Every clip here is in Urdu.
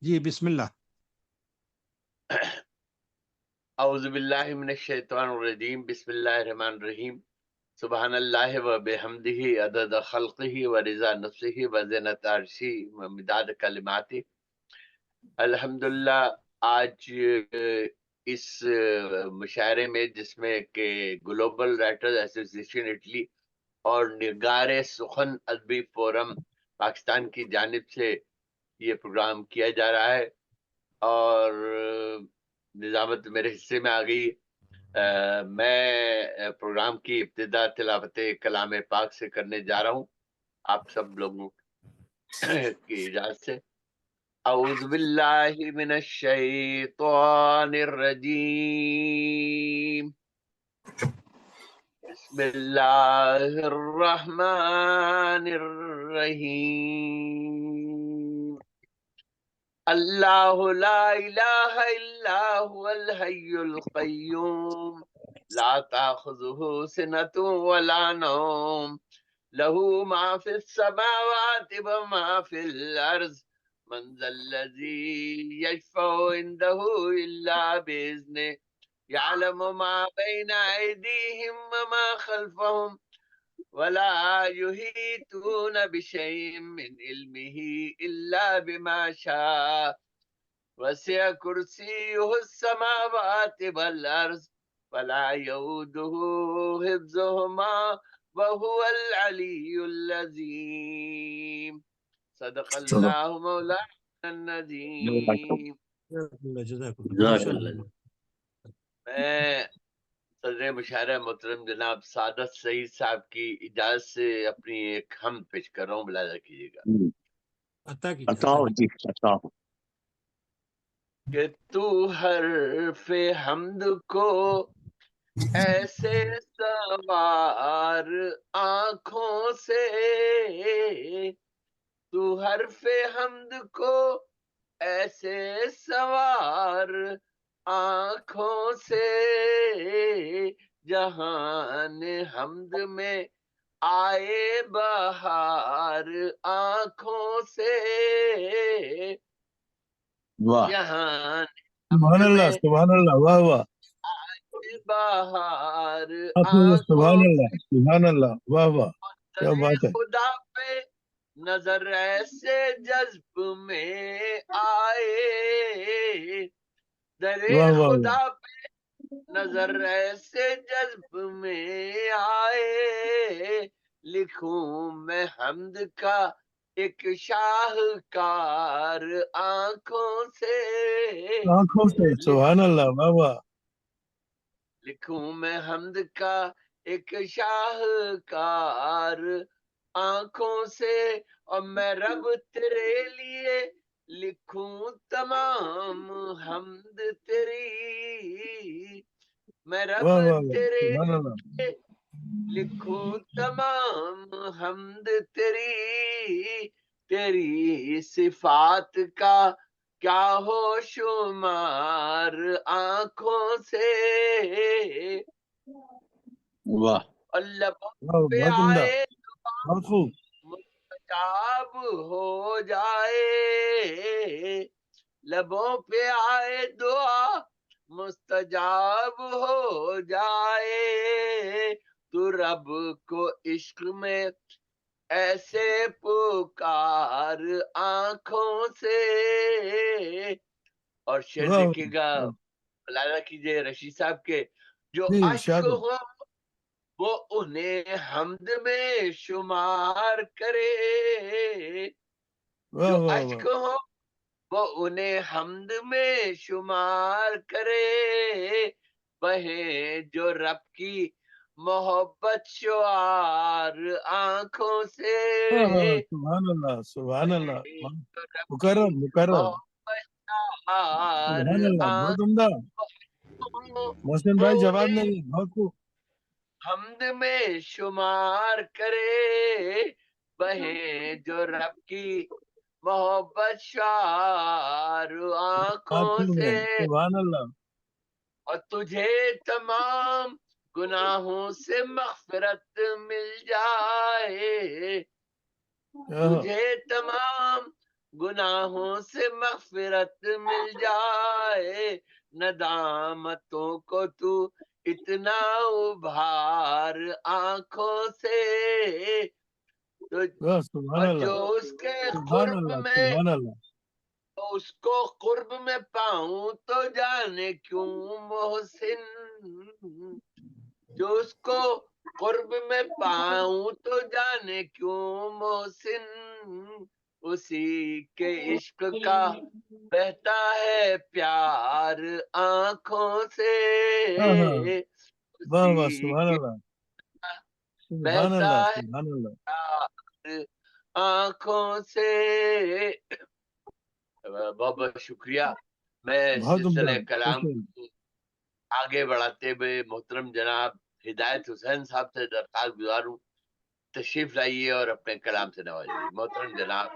جی بسم اللہ. اعوذ باللہ من الشیطان الرجیم. بسم اللہ الرحمن الرحیم. سبحان اللہ و بحمدہ عدد خلقہ و رضا نفسہ و زینت عرشہ و مداد کلماتہ. الحمدللہ آج اس مشاعرے میں جس میں کہ گلوبل رائٹرز ایسوسی ایشن اٹلی اور نگار سخن ادبی فورم پاکستان کی جانب سے یہ پروگرام کیا جا رہا ہے اور نظامت میرے حصے میں آ گئی. میں پروگرام کی ابتدا تلاوت کلام پاک سے کرنے جا رہا ہوں آپ سب لوگوں کی اجازت سے. اعوذ باللہ من الشیطان الرجیم. بسم اللہ الرحمن الرحیم. اللہ لا الہ الا هو الحی القیوم لا تاخذہ سنۃ ولا نوم له ما فی السماوات وما فی الارض من ذا الذی یشفع عنده الا باذنہ یعلم ما بین ایدیہم وما خلفہم ولا يحيطون بشيء من علمه إلا بما شاء وسع كرسيه السماوات والأرض ولا يؤوده حفظهما وهو العلي العظيم. صدق الله مولانا العظيم. جزاک اللہ. جزاک ماشاء اللہ. اللہ. میں صدر مشاعرہ محترم جناب سعادت سعید صاحب کی اجازت سے اپنی ایک حمد پیش کر رہا ہوں. ملاحظہ کیجیے گا عطا کیجیے. کہ تو حرف حمد کو ایسے سوار آنکھوں سے، تو حرف حمد کو ایسے سوار آنکھوں سے، جہان حمد میں آئے بہار آنکھوں سے، جہان سبحان اللہ سبحان اللہ واہ واہ بہار سبحان آنکھوں اللہ سبحان اللہ واہ واہ کیا سے، بات ہے. خدا پہ نظر ایسے جذب میں آئے، در واہ واہ خدا پہ نظر ایسے جذب میں آئے، لکھوں میں حمد کا ایک شاہکار آنکھوں سے، آنکھوں سے. سبحان اللہ واہ واہ. لکھوں میں حمد کا ایک شاہکار آنکھوں سے، اور میں رب تیرے لیے لکھوں تمام حمد تیری، میں رب واہ واہ واہ تیرے سبحان اللہ. لیے لکھوں تمام حمد تیری، تیری صفات کا کیا ہو شمار آنکھوں سے، واہ اور لبوں واہ پہ بہت عمدہ آئے بہت خوب. مستجاب ہو جائے، لبوں پہ آئے دعا مستجاب ہو جائے، تو رب کو عشق میں ایسے پکار آنکھوں سے. اور شعر واہ دیکھیے گا، ملاحظہ کیجیے رشید صاحب کے، جو جی اشک ارشاد. ہو وہ انہیں حمد میں شمار کرے، واہ جو واہ اشک واہ ہو وہ انہیں حمد میں شمار کرے، بہیں جو رب کی محبت شعار آنکھوں سے، سبحان اللہ سبحان اللہ. بہیں جو رب کی مکرم مکرم. محبت شعار سبحان اللہ بہت آنکھوں عمدہ. محسن وہ بھائی جواب انہیں نہیں. بہت خوب. حمد میں شمار کرے، بہیں جو رب کی محبت شعار آنکھوں سے، سبحان اللہ. اور تجھے تمام گناہوں سے مغفرت مل جائے، تجھے تمام گناہوں سے مغفرت مل جائے، ندامتوں کو تو اتنا ابھار آنکھوں سے، تو سبحان اور اللہ جو اس کے سبحان قرب اللہ میں، سبحان اللہ اس کو قرب میں پاؤں تو جانے کیوں محسن، جو اس کو قرب میں پاؤں تو جانے کیوں محسن، اسی کے عشق کا بہتا ہے پیار آنکھوں سے، ہاں ہاں واہ واہ اسی سبحان کے اللہ سبحان بہتا اللہ ہے سبحان اللہ پیار آنکھوں سے۔ بہت بہت شکریہ۔ میں بہت عمدہ سلسلہ کلام خوش کو آگے بڑھاتے ہوئے محترم جناب ہدایت حسین صاحب سے درخواست گزار ہوں تشریف لائیے اور اپنے کلام سے نوازیے۔ محترم جناب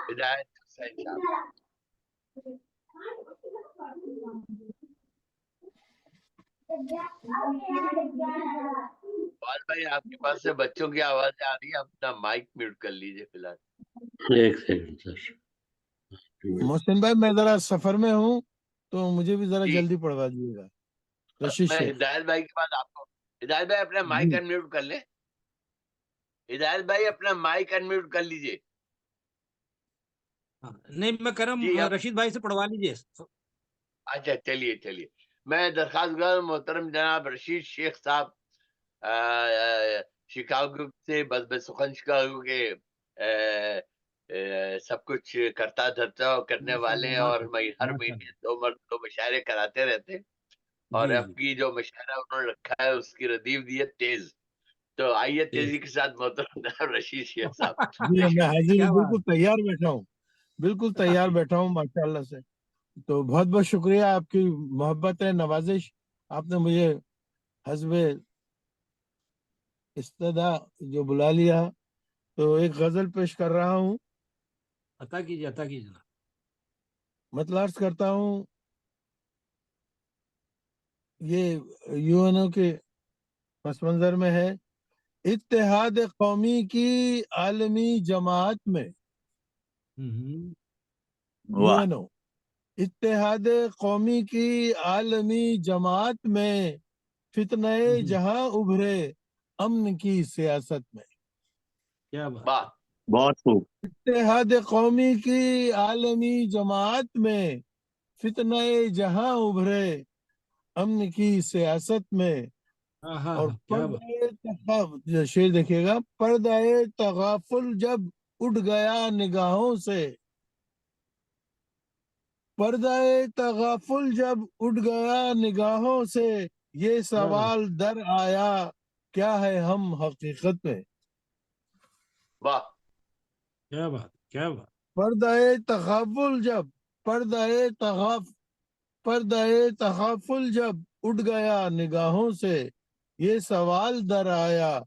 ہدایت حسین صاحب۔ بال بھائی آپ کے پاس سے بچوں کی آوازیں آ رہی ہے، اپنا مائک میوٹ کر لیجیے فی الحال۔ ایک سیکنڈ سر۔ محسن بھائی میں ذرا سفر میں ہوں تو مجھے بھی ذرا جی جلدی پڑھوا دیجیے گا رشید میں شیخ ہدایت بھائی کے بعد آپ کو، ہدایت بھائی اپنا مائک جی انمیوٹ کر لیں، ہدایت بھائی اپنا مائک انمیوٹ کر لیجیے۔ نہیں میں کہہ رہا جی ہوں اب رشید بھائی سے پڑھوا لیجیے۔ اچھا چلیے میں درخواست گزار ہوں محترم جناب رشید شیخ صاحب شکاگو سے، بس سخن شکاگو کے سب کچھ کرتا دھرتا کرنے ماشاء والے اللہ ہیں، اور ماشاء اللہ ہر ماشاء مہینے اللہ۔ دو مرد دو مشاعرے کراتے رہتے ہیں، اور جی اب جی کی جو مشاعرہ انہوں نے رکھا ہے اس کی ردیف دی ہے تیز، تو آئیے تیزی کے ساتھ محترم جناب رشید شیخ صاحب جی میں حاضر کیا ہوں بات بالکل تیار بیٹھا ہوں بالکل تیار بیٹھا ہوں ماشاء اللہ سے تو بہت بہت شکریہ آپ کی محبت ہے نوازش آپ نے مجھے حسب استدا جو بلا لیا تو ایک غزل پیش کر رہا ہوں عطا کیجیے جناب۔ مطلب عرض کرتا ہوں یہ یو این او کے پس منظر میں ہے اتحاد قومی کی عالمی جماعت میں یو این او اتحاد قومی کی عالمی جماعت میں فتنہ جہاں ابھرے امن کی سیاست میں کیا بات واہ بہت خوب۔ اتحاد قومی کی عالمی جماعت میں فتنہ جہاں ابھرے امن کی سیاست میں ہاں ہاں اور ہاں کیا بات پردہ تغافل شعر دیکھیے گا پردہ تغافل جب اٹھ گیا نگاہوں سے پردہ تغافل جب اٹھ گیا نگاہوں سے یہ کیا بات سوال در آیا کیا ہے ہم حقیقت میں واہ کیا بات کیا بات پردہ تغافل جب پردہ تغافل جب اٹھ گیا نگاہوں سے یہ سوال در آیا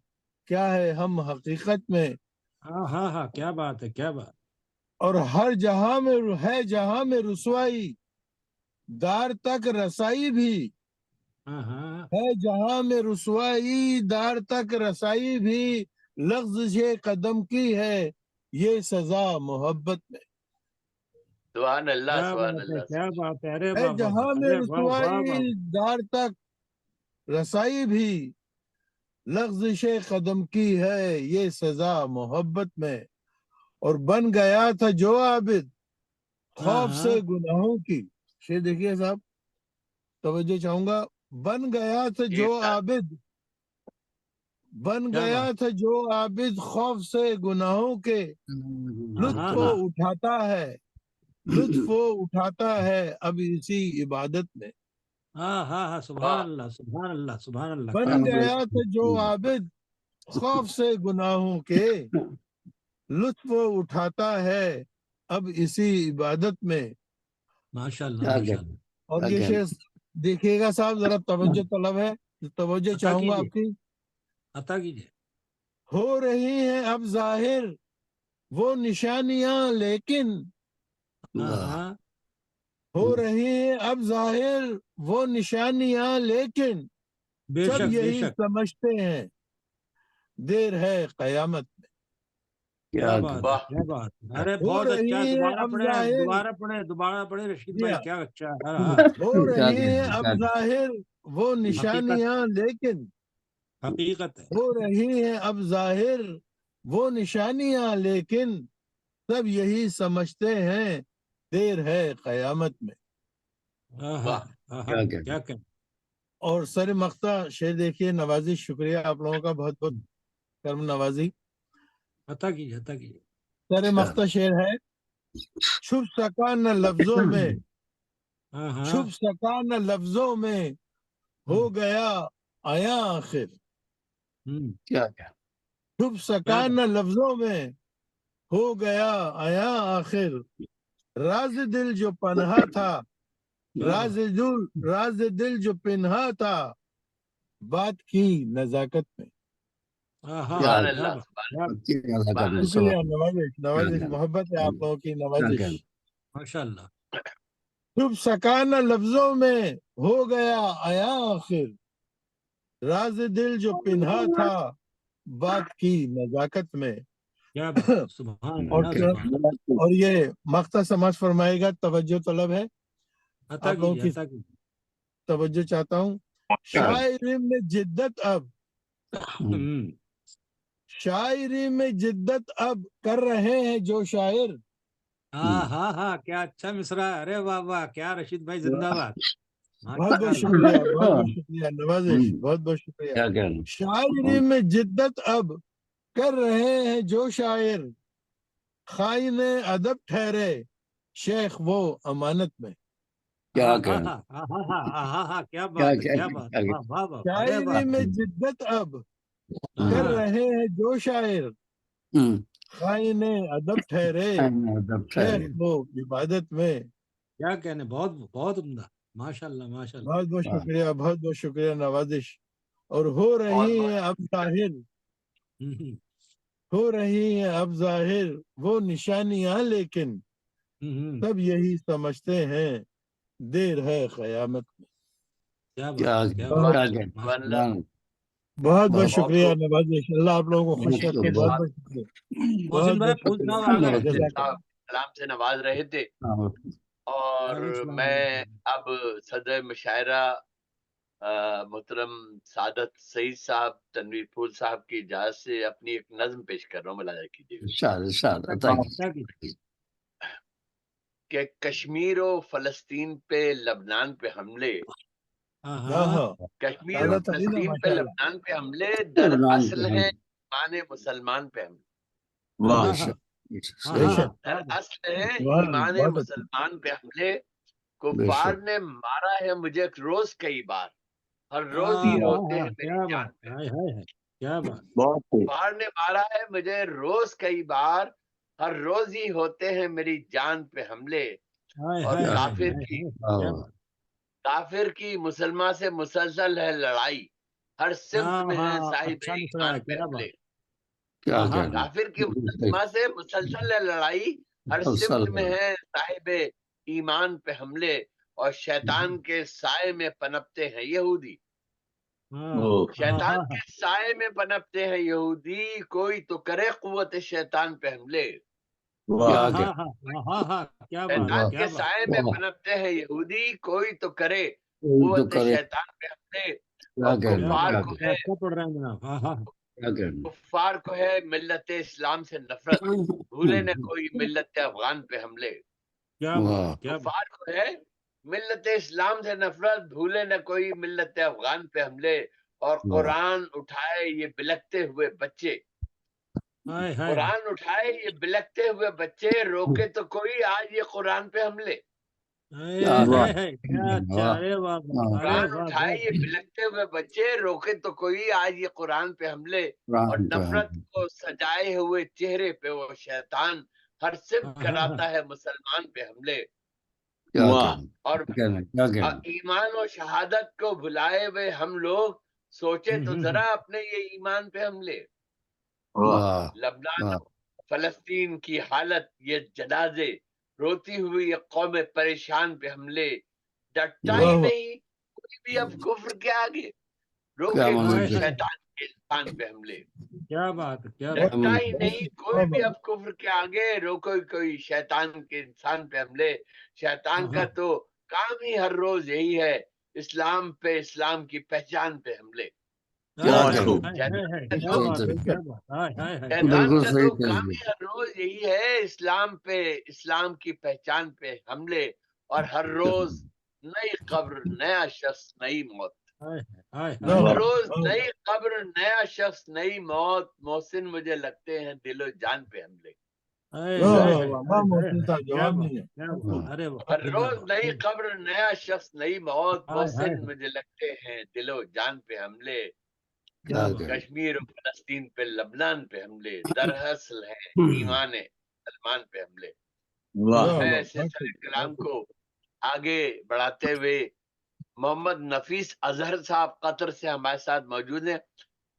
کیا ہے ہم حقیقت میں ہاں ہاں ہاں کیا بات ہے کیا بات۔ اور ہر جہاں میں ہے جہاں میں رسوائی دار تک رسائی بھی ہاں ہاں ہے جہاں میں رسوائی دار تک رسائی بھی لغزش قدم کی ہے یہ سزا محبت میں سبحان اللہ کیا سبحان بات ہے اللہ کیا بات ہے۔ ارے ہے واہ واہ جہاں واہ، میں ارے واہ واہ رسوائی واہ۔ دار تک رسائی بھی لغزش قدم کی ہے یہ سزا محبت میں اور بن گیا تھا جو عابد ہاں خوف سے ہاں گناہوں کی شعر دیکھیے صاحب توجہ چاہوں گا بن گیا تھا جی جو استاد عابد بن کیا گیا بات۔ تھا جو عابد خوف سے گناہوں کے ہاں لطف ہاں وہ ہاں اٹھاتا ہے لطف وہ اٹھاتا ہے اب اسی عبادت میں ہاں ہاں ہاں سبحان واہ اللہ سبحان اللہ سبحان اللہ بن کیا بات۔ گیا تھا جو عابد خوف سے گناہوں کے لطف وہ اٹھاتا ہے اب اسی عبادت میں ماشاء اللہ کیا ماشاء کہنا اللہ۔ اور کیا یہ کہنا۔ شعر دیکھیے گا صاحب ذرا توجہ طلب ہے توجہ عطا چاہوں گا کیجیے آپ کی عطا کیجیے۔ ہو رہی ہیں اب ظاہر وہ نشانیاں لیکن ہاں واہ، ہاں ہو رہی ہیں اب ظاہر وہ نشانیاں لیکن بے سب شک بے یہی شک۔ سمجھتے ہیں دیر ہے قیامت میں کیا بات ہے، واہ کیا بات ہے، ارے ہو بہت اچھا ہے، رہی ہے دوبارہ اب پڑھیں، ظاہر دوبارہ پڑھیں رشید جی بھائی، ہاں، کیا اچھا ہے، ہاں ہو کیا رہی ہیں اب کہتے ظاہر وہ حقیقت نشانیاں لیکن حقیقت ہے، ہو رہی ہیں اب ظاہر وہ نشانیاں لیکن سب یہی سمجھتے ہیں دیر ہے قیامت میں. ہاں واہ ہاں کیا ہاں، کہتے کیا کہیں، اور سر مقطع شعر دیکھیے نوازش، شکریہ آپ لوگوں کا بہت بہت کرم نوازی. عطا کیجیے، عطا کیجیے، سر مقطع شعر ہے: چھپ سکا نہ لفظوں میں، ہاں ہاں، چھپ سکا نہ لفظوں میں، ہو گیا آیا آخر. کیا چھپ سکا کیا نہ لفظوں میں، ہو گیا آیا آخر. راز دل جو پنہا تھا، بات، راز دل جو پنہا تھا، بات کی نزاکت میں. ہاں ہاں کیا ہاں، سبحان کیا اللہ، بات، سبحان کیا بات، سبحان اللہ. شکریہ، نوازش کیا نوازش، محبت ہے آپ لوگوں کی، نوازش. ماشاء اللہ، چھپ سکا نہ لفظوں میں، ہو گیا آیا آخر. راز دل جو پنہا تھا، بات کی نزاکت میں. کیا بات، سبحان اور اللہ، سبحان اللہ، اور یہ مقطع سماج فرمائے گا، توجہ طلب ہے، عطا آپ لوگوں کیجیے، کی عطا کیجیے، توجہ چاہتا ہوں. شاعری میں جدت اب، شاعری میں جدت اب کر رہے ہیں جو شاعر. ہاں ہاں ہاں، کیا اچھا مصرع ہے، ارے واہ واہ، کیا رشید بھائی زندہ باد، بہت ماشاء بہت اللہ، شکریہ، بہت بہت شکریہ، نوازش، بہت بہت شکریہ. کیا کہنا شاعری میں جدت اب کر رہے ہیں جو شاعر، خائن ادب ٹھہرے شیخ وہ امانت میں. کیا ہاں ہاں کہنا ہاں ہاں ہاں ہاں ہاں ہاں، کیا کیا بات ہے، کیا کیا بات ہے، واہ واہ واہ، ارے شاعری واہ، میں جدت اب ہاں کر ہاں، رہے ہیں جو شاعر، خائن ادب ٹھہرے شیخ وہ عبادت میں. کیا کہنے، بہت بہت عمدہ، ماشاء اللہ، ماشاء اللہ، بہت بہت شکریہ، بہت بہت شکریہ، نوازش. اور ہو بہت رہی بہت ہیں اب ظاہر، ہوں، ہو رہی ہیں اب ظاہر وہ نشانیاں لیکن ہوں، سب یہی سمجھتے ہیں دیر ہے قیامت میں. کیا کیا بات ہے، کیا کیا بات سبحان ہے، اللہ، کہنا سبحان ماشاء اللہ. اللہ، بہت بہت بہت بہت شکریہ، خوب. نوازش. اللہ آپ لوگوں کو خوش بہت رکھے. بہت بہت بہت شکریہ، محسن بہت بھائی بہت پھول شکریہ. صاحب آ گئے، رشید جزاک صاحب کلام سے نواز رہے تھے، اور وعلیکم السلام، میں اب صدر مشاعرہ محترم سعادت سعید صاحب تنویر پھول صاحب کی اجازت سے اپنی ایک نظم پیش کر رہا ہوں، ملاحظہ کیجیے گا عطا کیجیے، کہ کشمیر و فلسطین پہ لبنان پہ حملے، ہاں ہاں ہاں، ہاں، کشمیر و تازہ ترین ہے فلسطین پہ ماشاء اللہ. لبنان پہ حملے در اصل ہیں ایمان مسلمان پہ حملے. ہاں بے ہاں شک ہاں بے ہاں شک، ہاں، در کیا بات، اصل ہیں سبحان، ایمان بہت اچھا. مسلمان پہ حملے. بے کفار شک نے مارا ہے مجھے روز کئی بار، ہر روز ہی ہاں ہاں ہوتے ہاں، ہیں میری کیا جان بات، پہ. ہائے ہائے ہائے، کیا بات، بہت خوب کفار نے مارا ہے مجھے روز کئی بار، ہر روز ہی ہوتے ہیں میری جان پہ حملے. ہائے اور ہائے ہائے کافر ہائے کی ہائے، کیا بات، کافر کی مسلمان سے مسلسل ہے لڑائی، ہر سمت ہاں میں ہے ہاں، صاحب اچھا مصرع ہے، ایمان پہ کیا حملے. بات، کیا ہاں ہاں، کہنا کافر کی مسلمان سے مسلسل ہے لڑائی، ہر سمت میں ہے صاحب ایمان پہ حملے. اور شیطان کے سائے میں پنپتے ہیں یہودی، ہاں ہاں شیطان ہاں کے سائے میں پنپتے ہیں یہودی، کوئی تو کرے قوت شیطان پہ حملے. کیا ہاں کہنا ہاں ہاں ہاں ہاں، کیا بات، شیطان کیا کے بات، سائے میں پنپتے ہیں یہودی، کوئی تو کرے تو قوت کرے شیطان پہ حملے. کیا اور کہنا کیا کفار بات، کیا کو کیا ہے اچھا پڑھ رہے ہیں جناب، ہاں ہاں، کہنا کفار کو ہے ملت اسلام سے نفرت، بھولے نہ کوئی ملت افغان پہ حملے. کیا بات، واہ کیا بات، کفار کو ہے ملت اسلام سے نفرت، بھولے نہ کوئی ملت افغان پہ حملے. اور واہ قرآن اٹھائے یہ بلکتے ہوئے بچے، ہائے ہائے ہائے، قرآن اٹھائے یہ بلکتے ہوئے بچے، روکے تو کوئی آج یہ قرآن پہ حملے. کیا ہائے ہائے، کیا اچھا، واہ ارے واہ واہ، واہ ارے قرآن واہ اٹھائے واہ، یہ بلکتے ہوئے بچے، روکے تو کوئی آج یہ قرآن پہ حملے. اور قرآن پہ نفرت کو سجائے ہوئے چہرے پہ وہ شیطان، ہر سمت ہاں ہاں ہاں، کراتا ہے مسلمان پہ حملے. کیا اور کہنا کیا کہنا ایمان و شہادت کو بھلائے ہوئے ہم لوگ، سوچے تو ہوں، ذرا اپنے یہ ایمان پہ حملے. واہ لبنان واہ فلسطین کی حالت یہ جنازے، روتی ہوئی یہ قوم پریشان پہ حملے. ڈٹتا ہی واہ واہ، نہیں کوئی بھی اب کفر کے آگے، کیا روکے منظر کوئی ہائے ہائے، شیطان کے شیطان پہ حملے. کیا بات ہے، کیا بات رکتا ہی نہیں کوئی بھی اب کفر کے آگے روکو کوئی شیطان کے انسان پہ حملے. شیطان کا تو کام ہی ہر روز یہی ہے، اسلام پہ، اسلام کی پہچان پہ حملے. شیطان بالکل کا صحیح تو کہہ کام رہی ہی ہر روز یہی ہے، اسلام پہ، اسلام کی پہچان پہ حملے. اور ہر روز نئی قبر، نیا شخص، نئی موت. ہر روز نئی قبر، نیا شخص، نئی موت. محسن مجھے لگتے ہیں دل و جان پہ حملے. ہر روز نئی قبر، نیا شخص، نئی موت. محسن مجھے لگتے ہیں دل و جان پہ حملے. کشمیر و فلسطین پہ، لبنان پہ حملے در اصل ہے ایمان سلمان پہ حملے. میں سلسلے کلام کو آگے بڑھاتے ہوئے محمد نفیس اظہر صاحب قطر سے ہمارے ساتھ موجود ہیں.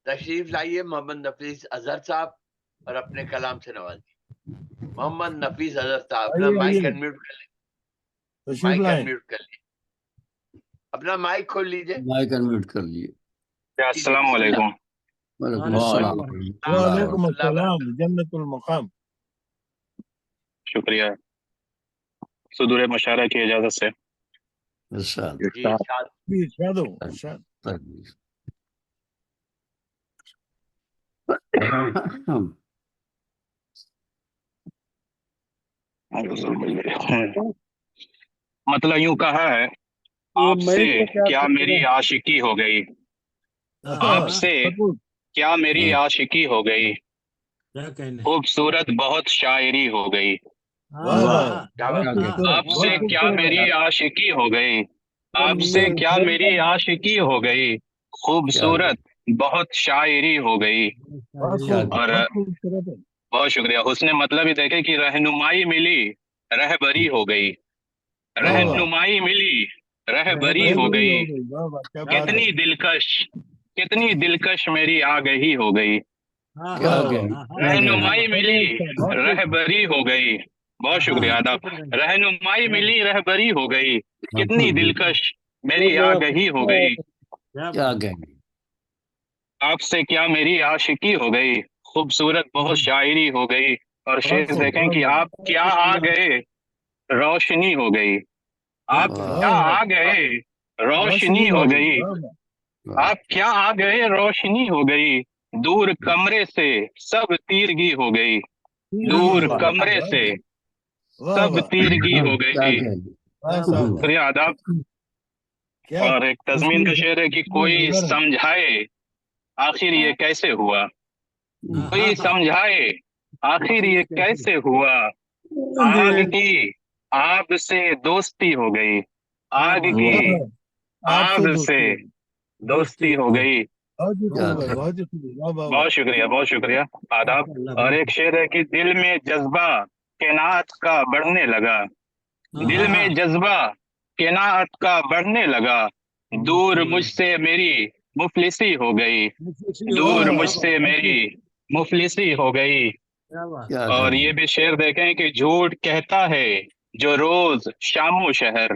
تشریف لائیے محمد نفیس اظہر صاحب اور اپنے کلام سے نوازیے. محمد نفیس اظہر صاحب اپنا مائک انمیوٹ کر لیں. مائک انمیوٹ کر لیں، اپنا مائک کھول لیجیے. مائک انمیوٹ کر لیے. السلام علیکم. وعلیکم السلام. وعلیکم السلام. جنت المقام. شکریہ. صدور مشارہ کی اجازت سے ارشاد. جی ارشاد. مطلب یوں کہا ہے، آپ سے کیا میری عاشقی ہو گئی، آپ سے کیا میری عاشقی ہو گئی، کیا کہنے. خوبصورت بہت شاعری ہو گئی. آپ سے کیا میری عاشقی ہو گئی، آپ سے کیا میری عاشقی ہو گئی، خوبصورت بہت شاعری ہو گئی. اور بہت شکریہ. حسن مطلب ہی دیکھیں کہ رہنمائی ملی، رہبری ہو گئی. رہنمائی ملی، رہبری ہو گئی. کتنی دلکش، کتنی دلکش میری آگہی ہو گئی. رہنمائی ملی، رہبری ہو گئی. بہت شکریہ آداب. رہنمائی ملی، رہبری ہو گئی. کتنی دلکش میری آگہی ہو گئی. کیا کہیں گے. آپ سے کیا میری عاشقی ہو گئی، خوبصورت بہت شاعری ہو گئی. اور شعر دیکھیں کہ آپ کیا آ گئے، روشنی ہو گئی. آپ کیا آ گئے، روشنی ہو گئی. آپ کیا آ گئے، روشنی ہو گئی. دور کمرے سے سب تیرگی ہو گئی. دور کمرے سے سب تیرگی ہو گئی. شکریہ آداب. اور ایک تضمین کا شعر ہے کہ کوئی سمجھائے آخر یہ کیسے ہوا، کوئی سمجھائے آخر یہ کیسے ہوا. آگ کی آگ سے دوستی ہو گئی، آگ کی آگ سے دوستی ہو گئی. بہت شکریہ، بہت شکریہ آداب. اور ایک شعر ہے کہ دل میں جذبہ قناعت کا بڑھنے لگا، دل میں جذبہ قناعت کا بڑھنے لگا. دور مجھ سے میری مفلسی ہو گئی، دور مجھ سے میری مفلسی ہو گئی. اور یہ بھی شعر دیکھیں کہ جھوٹ کہتا ہے جو روز شام و شہر،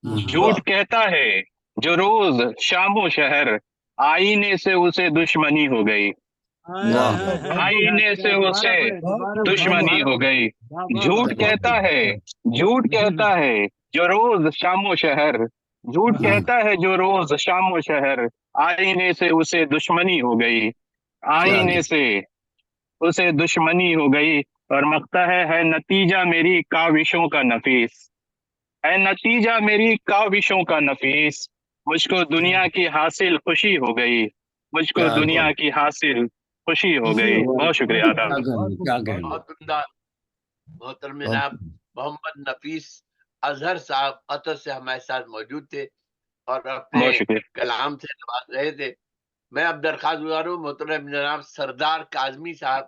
جھوٹ کہتا ہے جو روز شام و شہر. آئینے سے اسے دشمنی ہو گئی، آئینے سے اسے دشمنی ہو گئی. جھوٹ کہتا ہے، جھوٹ کہتا ہے جو روز شام و شہر، جھوٹ کہتا ہے جو روز شام و شہر. آئینے سے اسے دشمنی ہو گئی، آئینے سے اسے دشمنی ہو گئی. اور مقطع ہے نتیجہ میری کاوشوں کا نفیس، ہے نتیجہ میری کاوشوں کا نفیس. مجھ کو دنیا کی حاصل خوشی ہو گئی، مجھ کو دنیا کی حاصل خوشی ہو گئی. بہت شکریہ آداب. بہت عمدہ. محترم جناب محمد نفیس اظہر صاحب قطر سے ہمارے ساتھ موجود تھے اور اپنے بہت شکریہ. کلام سے نواز رہے تھے. میں اب درخواست گزار ہوں محترم جناب سردار کاظمی صاحب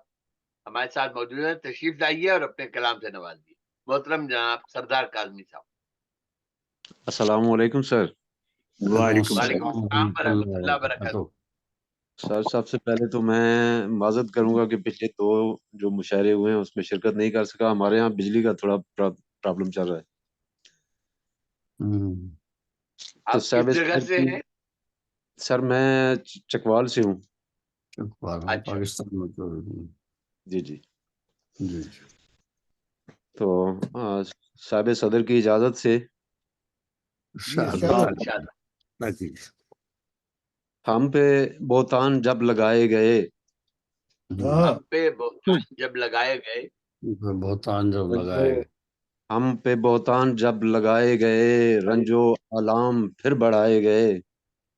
ہمارے ساتھ موجود ہیں. تشریف لائیے اور اپنے کلام سے نوازیے. محترم جناب سردار کاظمی صاحب. السلام علیکم سر. وعلیکم السلام ورحمۃ اللہ وبرکاتہ. سر سب سے پہلے تو میں معذرت کروں گا کہ پچھلے 2 جو مشاعرے ہوئے ہیں اس میں شرکت نہیں کر سکا. ہمارے یہاں بجلی کا تھوڑا پرابلم چل رہا ہے. آپ کس جگہ سے ہیں؟ سر میں چکوال سے ہوں. اچھا پاکستان میں تو جی جی جی تو صاحب صدر کی اجازت سے ارشاد۔ انشاءاللہ ہم پہ بہتان جب لگائے گئے، ہاں ہم پہ بہتان جب لگائے گئے، بہتان جب لگائے گئے، ہم پہ بہتان جب لگائے گئے، رنجو علام پھر بڑھائے گئے،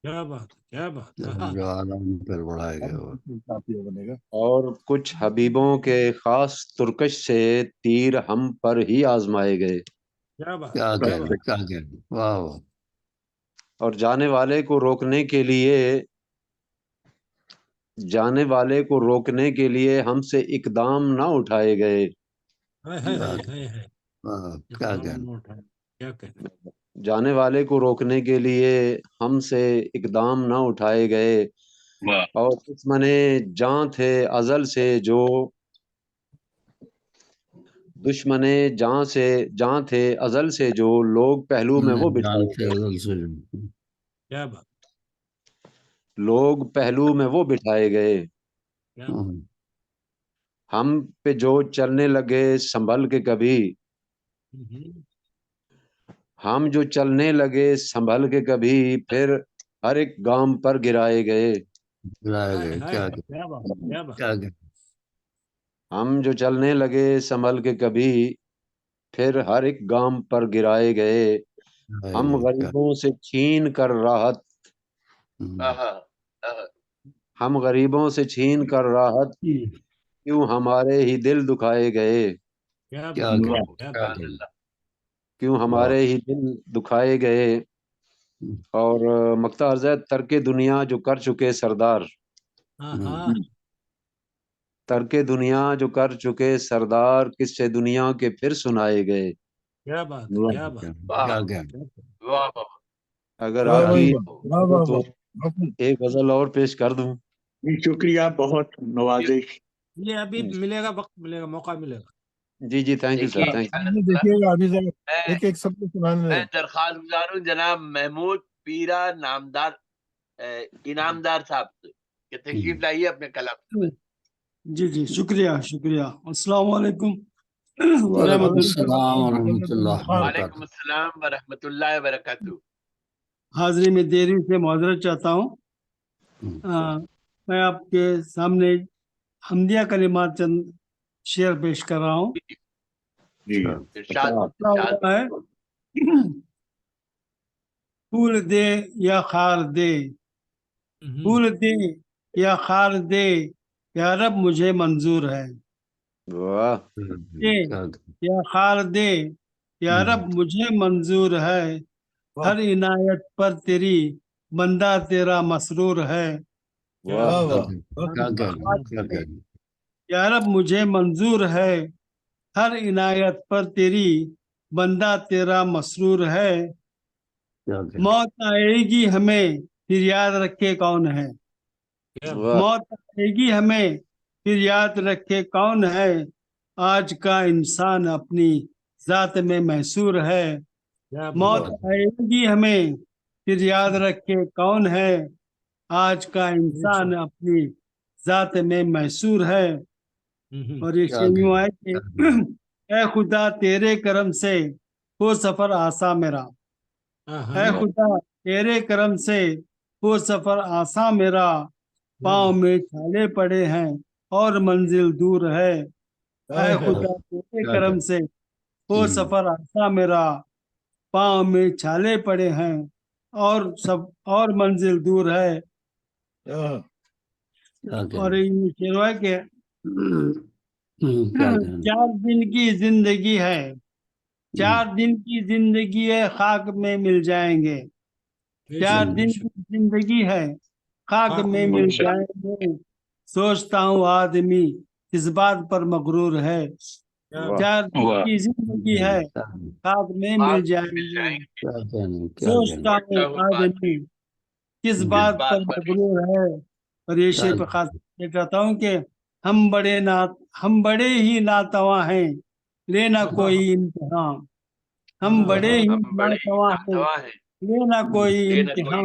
کیا بات ہے، کیا بات ہے۔ جو عالم پھر بڑھائے گئے وہ کافی بنے گا۔ اور کچھ حبیبوں کے خاص ترکش سے تیر ہم پر ہی آزمائے گئے، کیا بات کیا ہے، کیا کہنے بات کیا کہنے، واہ واہ، اور جانے والے کو روکنے کے لیے ہم سے اقدام نہ اٹھائے گئے، ہے۔ واہ، کیا کہنے، کیا کہنے۔ جانے والے کو روکنے کے لیے ہم سے اقدام نہ اٹھائے گئے، واہ اور دشمنے جاں تھے ازل سے جو، دشمنے جاں تھے ازل سے جو، لوگ پہلو میں وہ جان بٹھائے سے گئے، ازل سے کیا بات، لوگ پہلو میں وہ بٹھائے گئے، کیا بات۔ ہم پہ جو چلنے لگے سنبھل کے کبھی، ہم جو چلنے لگے سنبھل کے کبھی، پھر ہر ایک گام پر گرائے گئے، گرائے گئے، کیا کیا بات، کیا بات۔ کیا کہنے، ہم جو چلنے لگے سنبھل کے کبھی، پھر ہر ایک گام پر گرائے گئے، ہم غریبوں سے چھین کر راحت، ہم غریبوں سے چھین کر راحت، کیوں ہمارے ہی دل دکھائے گئے، کیا کیا بات، کہنے، کیا کیا بات۔ کہنے، کیوں ہمارے ہی دل دکھائے گئے، اور مقطع عرض ہے ترک دنیا جو کر چکے سردار، ہاں ترک دنیا جو کر چکے سردار، کس سے دنیا کے پھر سنائے گئے، کیا بات، کیا بات۔ کیا کہنے، واہ واہ، اگر واہ آپ کی واہ واہ تو واہ۔ ایک غزل اور پیش کر دوں۔ شکریہ، بہت نوازش۔ یہ ابھی ملے گا، وقت ملے گا، موقع ملے گا۔ جی جی تھینک یو سر، دیکھیے تھینک یو۔ دیکھیے گا ابھی صاحب میں ایک ایک سب کو سنانے میں دیں۔ درخواست گزار ہوں جناب محمود پیرا نامدار انعامدار صاحب سے کہ تشریف لائیے اپنے کلام سے۔ جی جی، شکریہ شکریہ۔ السلام علیکم وعلیکم ورحمۃ اللہ۔ السلام ورحمۃ اللہ وعلیکم وبرکاتہ۔ السلام ورحمۃ اللہ وبرکاتہ۔ حاضری میں دیری سے معذرت چاہتا ہوں۔ میں آپ کے سامنے حمدیہ کلمات چند شعر پیش کر رہا ہوں۔ جی ارشاد کیا ارشاد۔ ہوا ہے؟ پھول دے یا خار دے، پھول دے یا خار دے، یا رب مجھے منظور ہے۔ واہ، دے یا خار دے، یا رب مجھے منظور ہے۔ ہر عنایت پر تیری بندہ تیرا مسرور ہے۔ واہ، کیا کہنے، کیا کہنے، یا رب مجھے منظور ہے، ہر عنایت پر تیری بندہ تیرا مسرور ہے۔ کیا کہنے، موت آئے گی ہمیں پھر یاد رکھے کون ہے، واہ، موت آئے گی ہمیں پھر یاد رکھے کون ہے۔ آج کا انسان اپنی ذات میں محصور ہے۔ موت آئے گی ہمیں پھر یاد رکھے کون ہے۔ آج کا انسان اپنی ذات میں محصور ہے۔ اور یہ کیا شعر یوں کہنے، ہے کہ اے خدا تیرے کرم سے ہو سفر آساں میرا، اے خدا تیرے کرم سے ہو سفر آساں میرا۔ پاؤں میں چھالے پڑے ہیں اور منزل دور ہے۔ اے خدا تیرے کرم سے ہو سفر آساں میرا، پاؤں میں چھالے پڑے ہیں اور منزل دور ہے۔ کیا اور کہنے، یہ شعر ہے کہ کیا کہنے، 4 دن کی زندگی ہے، 4 دن کی زندگی ہے، خاک میں مل جائیں گے۔ 4 دن کی زندگی ہے، خاک میں مل جائیں گے۔ سوچتا ہوں آدمی اس بات پر مغرور ہے۔ 4 دن واہ کی زندگی ہے، خاک میں مل جائیں مل گے۔ جائیں گے۔ کیا کہنے، کیا سوچتا کہنے، ہوں آدمی کس بات پر مغرور ہے۔ اور یہ شعر پہ خاص یہ کہتا ہوں کہ ہم بڑے ہی ناتواں ہیں، لینا کوئی امتحان۔ ہم بڑے ہی ہم بڑے ہی ناتواں ہیں، ناتواں ہیں، لینا کوئی لینا کوئی امتحان۔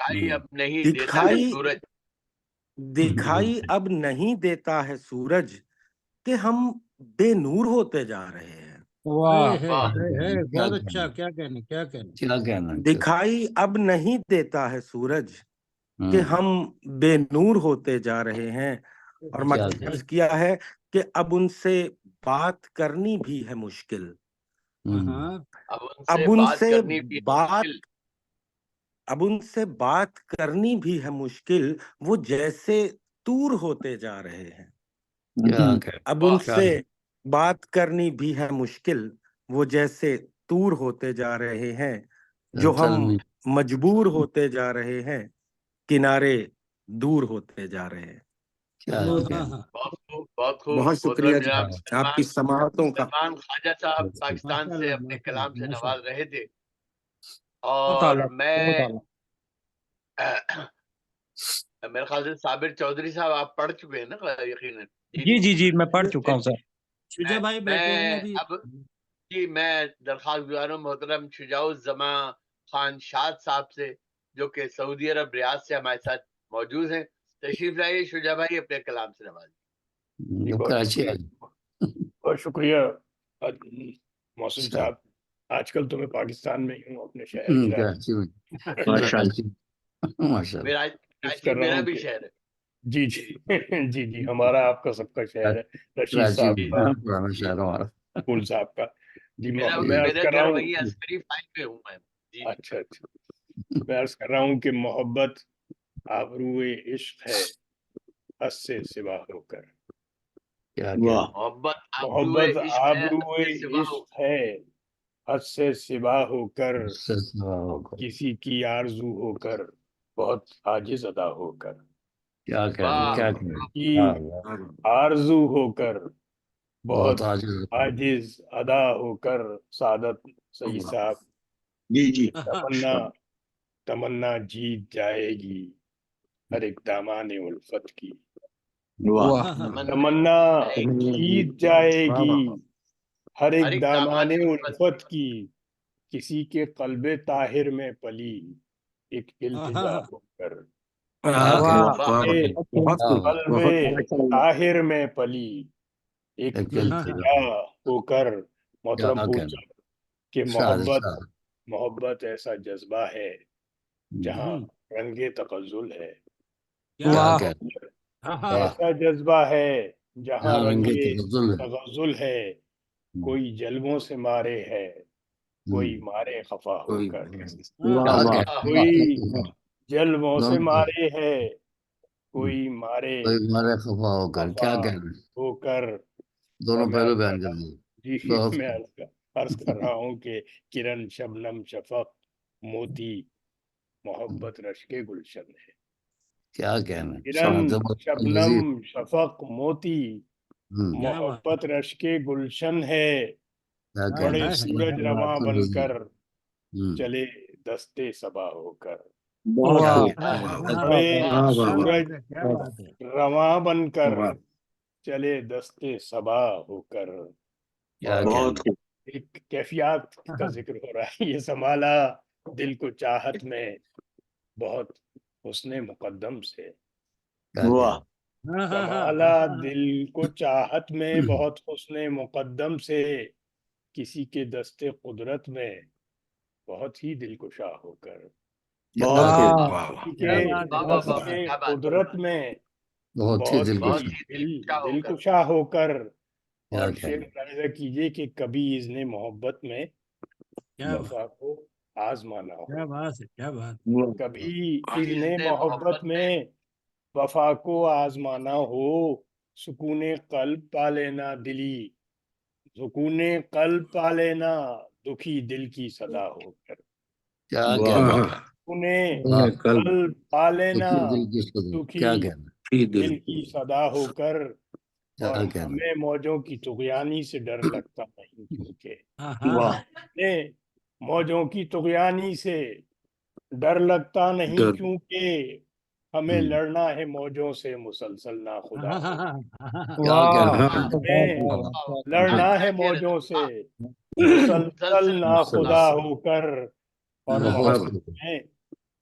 دکھائی اب نہیں دیتا ہے دکھائی سورج دکھائی اب نہیں دیتا ہے سورج کہ ہم بے نور ہوتے جا رہے ہیں. بہت اچھا. کیا کہنے کیا کہنا دکھائی اب نہیں دیتا ہے سورج کہ ہم بے نور ہوتے جا رہے ہیں. اور مقصد کیا ہے کہ اب ان سے بات کرنی بھی ہے مشکل. اب ان سے کرنی بھی مشکل. اب ان سے بات کرنی بھی ہے مشکل. وہ جیسے طور ہوتے جا رہے ہیں. اب ان سے بات کرنی بھی ہے مشکل. وہ جیسے طور ہوتے جا رہے ہیں. جو ہم مجبور ہوتے جا رہے ہیں. کنارے دور ہوتے جا رہے ہیں. بہت خوب بہت خوب. بہت شکریہ جی جناب آپ کی سماعتوں کا. سلمان خواجہ صاحب پاکستان سے اپنے کلام سے نواز رہے تھے. بہت اور اعلیٰ، میں بہت اعلیٰ. میرے خیال سے صابر چودھری صاحب آپ پڑھ چکے ہیں نا یقیناً. جی میں پڑھ چکا ہوں سر. شجا بھائی بیٹھے ہیں میں ابھی. اب جی میں درخواست گزار ہوں محترم شجاع الزماں خان شاد صاحب سے جو کہ سعودی عرب ریاض سے ہمارے ساتھ موجود ہیں. تشریف لائیے شجاع بھائی اپنے کلام سے نوازیے. بہت شکریہ محسن صاحب. آج کل تو میں پاکستان میں ہی ہوں اپنے شہر میرا بھی شہر ہے. جی جی ہمارا آپ کا سب کا شہر ہے. رشید صاحب پول صاحب کا. جی میں عرض میرا کر رہا گھر ہوں. وہی عسکری فائل میں ہوں میں. اچھا میں عرض کر رہا ہوں کہ محبت آبروئے عشق ہے حد سے سوا ہو کر. محبت محبت آبروئے عشق ہے حد سے سوا ہو کر. کسی کی آرزو ہو کر بہت عاجز ادا ہو کر. کی آرزو ہو کر بہت عاجز ادا ہو کر. سعادت سعید صاحب جی تمنا جیت جائے گی ہر ایک دامان الفت کی. تمنا جیت جائے گی ہر ایک دامان الفت کی. کسی کے قلب طاہر میں پلی ایک التجا ہو کر. قلب طاہر میں پلی ایک التجا ہو کر. محترم پوچھا کہ محبت ایسا جذبہ ہے جہاں رنگ تغزل ہے. ایسا جذبہ ہے جہاں رنگ تغزل ہے. کوئی جلووں سے مارے ہے کوئی مارے خفا ہو کر. کوئی جلووں سے مارے ہے کوئی مارے خفا ہو کر. کیا کہنا ہو کر. دونوں پہلو بیان کر دیے. جی میں عرض کر رہا ہوں کہ کرن شبنم شفق موتی محبت رش کے گلشن ہے. کیا کہنا. کرن شبنم شفق موتی محبت رش کے گلشن ہے. بڑے سورج رواں بن کر چلے دستے صبا ہو کر. بڑے سورج رواں بن کر چلے دستے صبا ہو کر. ایک کیفیات کا ذکر ہو رہا ہے. یہ سنبھالا دل کو چاہت میں بہت حسن مقدم سے. سنبھالا دل کو چاہت میں بہت حسن مقدم سے. کسی کے دستے قدرت میں بہت ہی دلکشا ہو کر. قدرت میں بہت ہی دلکشا ہو کر. اور شعر ملاحظہ کیجئے کہ کبھی اذن محبت میں وفا کو آزمانا ہو. کبھی اذن محبت میں وفا کو آزمانا ہو. سکون قلب پا لینا دلی سکون قلب پا لینا دکھی دل کی صدا ہو کر. سکون قلب پا لینا دکھی دل کی صدا ہو کر. اور ہمیں موجوں کی طغیانی سے ڈر لگتا نہیں کیونکہ موجوں کی طغیانی سے ڈر لگتا نہیں کیونکہ ہمیں لڑنا ہے موجوں سے مسلسل ناخدا لڑنا ہے موجوں سے مسلسل ناخدا ہو کر. اور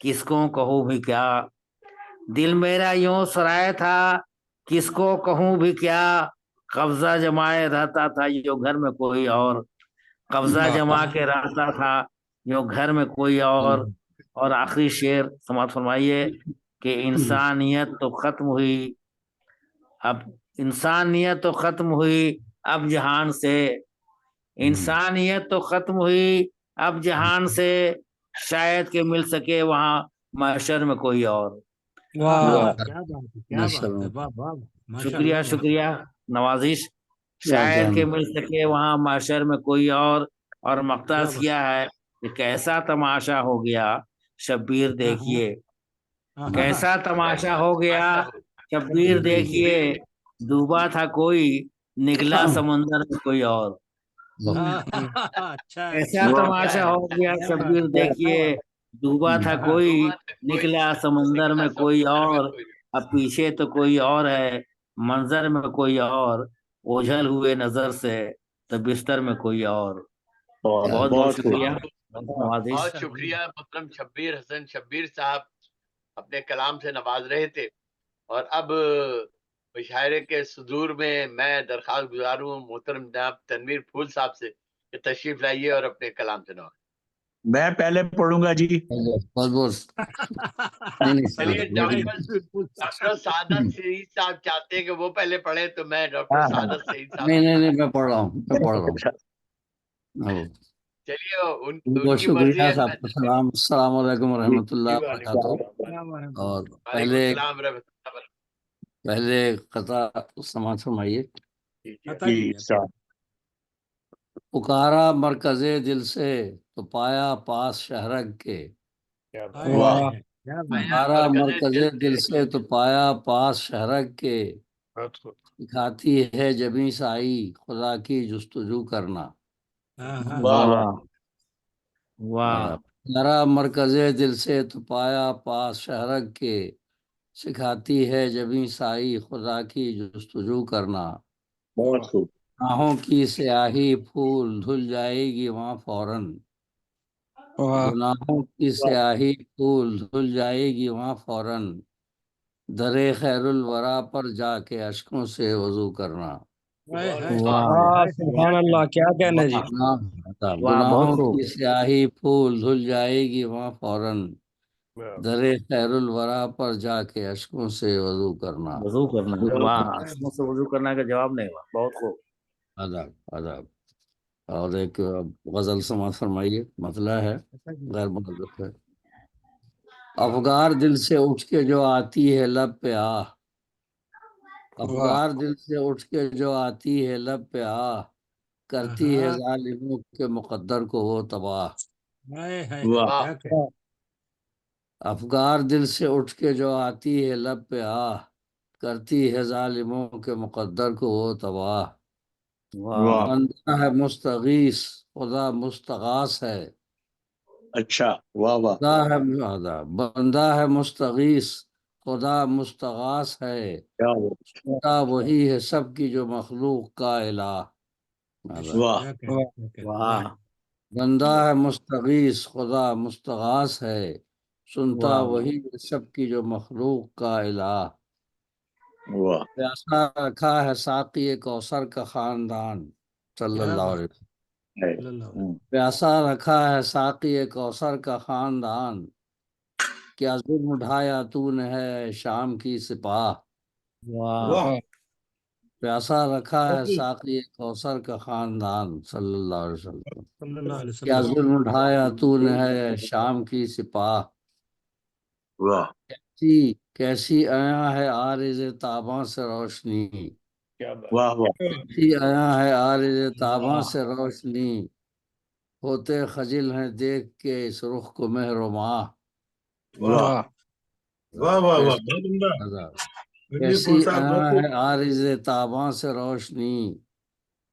کس کو کہوں بھی کیا، دل میرا یوں سرائے تھا کس کو کہوں بھی کیا، قبضہ جمائے رہتا تھا جو گھر میں کوئی اور، قبضہ جما کے رہتا تھا جو گھر میں کوئی اور آخری شعر سماعت فرمائیے کہ انسانیت تو ختم ہوئی، اب انسانیت تو ختم ہوئی اب جہان سے، انسانیت تو ختم ہوئی اب جہان سے، شاید کہ مل سکے وہاں محشر میں کوئی اور۔ کیا بات ہے، کیا بات ہے، واہ واہ، ماشاء شکریہ اللہ، شکریہ نوازش، شاید کہ مل سکے وہاں محشر میں کوئی اور مقتص کیا ہے کہ کیسا تماشا ہو گیا شبیر دیکھیے، کیسا تماشا ہو گیا شبیر دیکھیے، ڈوبا تھا کوئی نکلا سمندر میں کوئی اور، اچھا ایسا تماشا ہو گیا شبیر دیکھیے، ڈوبا تھا کوئی نکلا سمندر میں کوئی اور، اب پیچھے تو کوئی اور ہے منظر میں کوئی اور، اوجھل ہوئے نظر سے تو بستر میں کوئی اور۔ بہت بہت شکریہ، بہت شکریہ محترم شبیر حسن شبیر صاحب، اپنے کلام سے نواز رہے تھے، اور اب مشاعرے کے صدور میں درخواست گزار ہوں محترم جناب تنویر پھول صاحب سے کہ تشریف لائیے اور اپنے کلام سے نوازیں۔ میں پہلے پڑھوں گا جی۔ چلیے ڈاکٹر سعادت سعید صاحب چاہتے ہیں کہ وہ پہلے پڑھے تو میں ڈاکٹر سعادت سعید صاحب نہیں میں پڑھ رہا ہوں چلیے ان بہت کی مرضی شکریہ ہے۔ صاحب کا سلام، السلام علیکم ورحمۃ اللہ وبرکاتہ۔ اور وعلیکم السلام ورحمۃ اللہ وبرکاتہ۔ پہلے قطع سماعت فرمائیے۔ پکارا مرکز دل سے تو پایا پاس شہرگ کے، پکارا مرکز دل سے تو پایا پاس شہرگ کے، سکھاتی ہے جبیں سائی خدا کی جستجو کرنا۔ پکارا مرکز دل سے تو پایا پاس شہرگ کے، سکھاتی ہے جبیں سائی خدا کی جستجو کرنا۔ گناہوں کی سیاہی پھول دھل جائے گی وہاں فوراً، گناہوں کی سیاہی پھول دھل جائے گی وہاں فوراً، درے خیر الورا پر جا کے اشکوں سے وضو کرنا۔ سبحان اللہ، کیا کہنا جی۔ گناہوں کی سیاہی پھول دھل جائے گی وہاں فوراً، درے خیر الورا پر جا کے اشکوں سے وضو کرنا۔ وضو کرنا، واہ، اشکوں سے وضو کرنا کا جواب نہیں ہوا، بہت خوب۔ آداب آداب۔ اور ایک غزل سماعت فرمائیے، مطلع ہے، غیر متعلق ہے۔ افگار دل سے اٹھ کے جو آتی ہے لب پہ آہ، افگار دل سے اٹھ کے جو آتی ہے لب پہ آہ، کرتی ہے ظالموں کے مقدر کو وہ تباہ۔ افگار دل سے اٹھ کے جو آتی ہے لب پہ آہ، کرتی ہے ظالموں کے مقدر کو وہ تباہ۔ بندہ ہے مستغیث خدا مستغاث ہے، اچھا، واہ واہ۔ بندہ ہے مستغیث خدا مستغاث ہے، خدا وہی ہے سب کی جو مخلوق کا الہ۔ بندہ ہے مستغیث خدا مستغاث ہے، سنتا وہی ہے سب کی جو مخلوق کا الہ۔ پیاسا رکھا ہے ساقی کوثر کا خاندان، صلی اللہ علیہ وسلم۔ پیاسا رکھا ہے ساقی کوثر کا خاندان، کیا ظلم ڈھایا تو نے ہے شام کی سپاہ۔ پیاسا رکھا ہے ساقی کوثر کا خاندان، صلی اللہ علیہ وسلم، کیا ظلم ڈھایا تو نے ہے شام کی سپاہ۔ کیسی آیا ہے عارض تاباں سے روشنی، کیسی آیا ہے عارض تاباں سے روشنی، ہوتے خجل ہیں دیکھ کے اس رخ کو مہر و ماہ۔ کیسی آیا ہے عارض تاباں سے روشنی،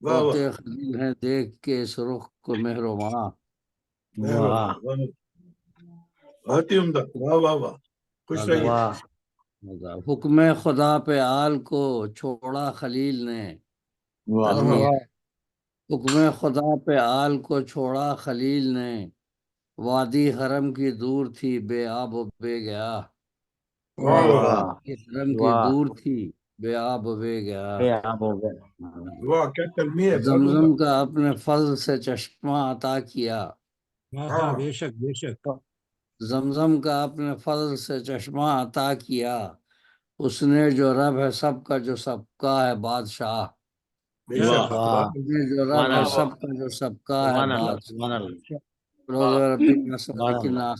ہوتے خجل ہیں دیکھ کے اس رخ کو مہر و ماہ۔ بہت ہی عمدہ، واہ واہ واہ، خوش رہیے۔ حکم خدا پہ آل کو چھوڑا خلیل نے، حکم خدا پہ آل کو چھوڑا خلیل نے، وادی حرم کی دور تھی بے آب و بے گیا، واہ وادی حرم کی واہ دور تھی بے آب و بے گیا، بے آب ہو گئے. واہ کیا کلمی ہے، بہت عمدہ. زمزم کا اپنے فضل سے چشمہ عطا کیا، ہاں ہاں بے شک بے شک. زمزم کا اپنے فضل سے چشمہ عطا کیا، اس نے جو رب ہے سب کا جو سب کا ہے بادشاہ، بے شک واہ بہت اس نے جو رب سبحان ہے اللہ سب کا جو سب کا ہے سبحان اللہ بادشاہ. سبحان اللہ روز ربی نصر سبحان کی اللہ. ناس.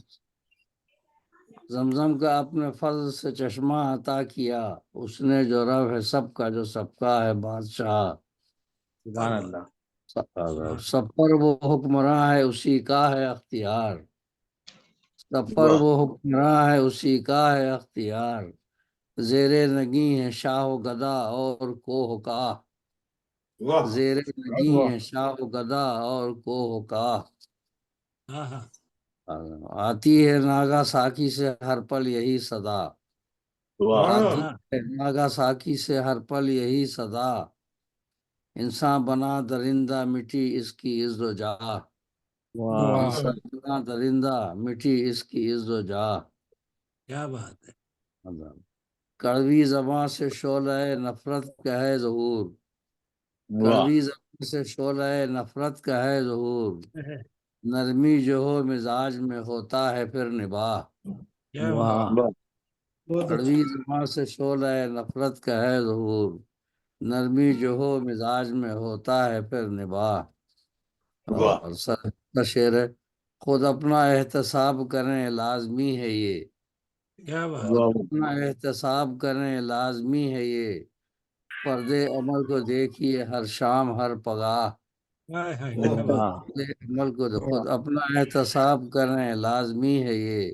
زمزم کا اپنے فضل سے چشمہ عطا کیا، اس نے جو رب ہے سب کا جو سب کا ہے بادشاہ. سبحان اللہ. سب پر وہ حکمراں ہے اسی کا ہے اختیار، سب پر واہ وہ حکمراں ہے اسی کا ہے اختیار، زیر نگی ہے شاہ و گدا اور کوہ کا، واہ زیر نگی واہ. ہے شاہ و گدا اور کوہ کا. ہاں ہاں آتی ہے ناگا ساکی سے ہر پل یہی صدا، واہ آتی ہاں ہے ناگا ساکی سے ہر پل یہی صدا، انسان بنا درندہ مٹی اس کی عز و جا، واہ انسان بنا درندہ مٹی اس کی عز و جا. کیا بات ہے. کڑوی زباں سے شعلہ نفرت کا ہے ظہور، واہ کڑوی زباں سے شعلہ نفرت کا ہے ظہور، نرمی جو ہو مزاج میں ہوتا ہے پھر نباہ، کیا واہ واہ بہت اچھا. کڑوی زباں سے شعلہ نفرت کا ہے ظہور، نرمی جو ہو مزاج میں ہوتا ہے پھر نباہ. واہ اور سر شعر ہے، خود اپنا احتساب کریں لازمی ہے یہ، کیا بات. خود واہ اپنا احتساب کریں لازمی ہے یہ، پردے عمل کو دیکھیے ہر شام ہر پگاہ، ہائے ہائے کیا بات. واہ پردے عمل کو خود اپنا احتساب کریں لازمی ہے یہ،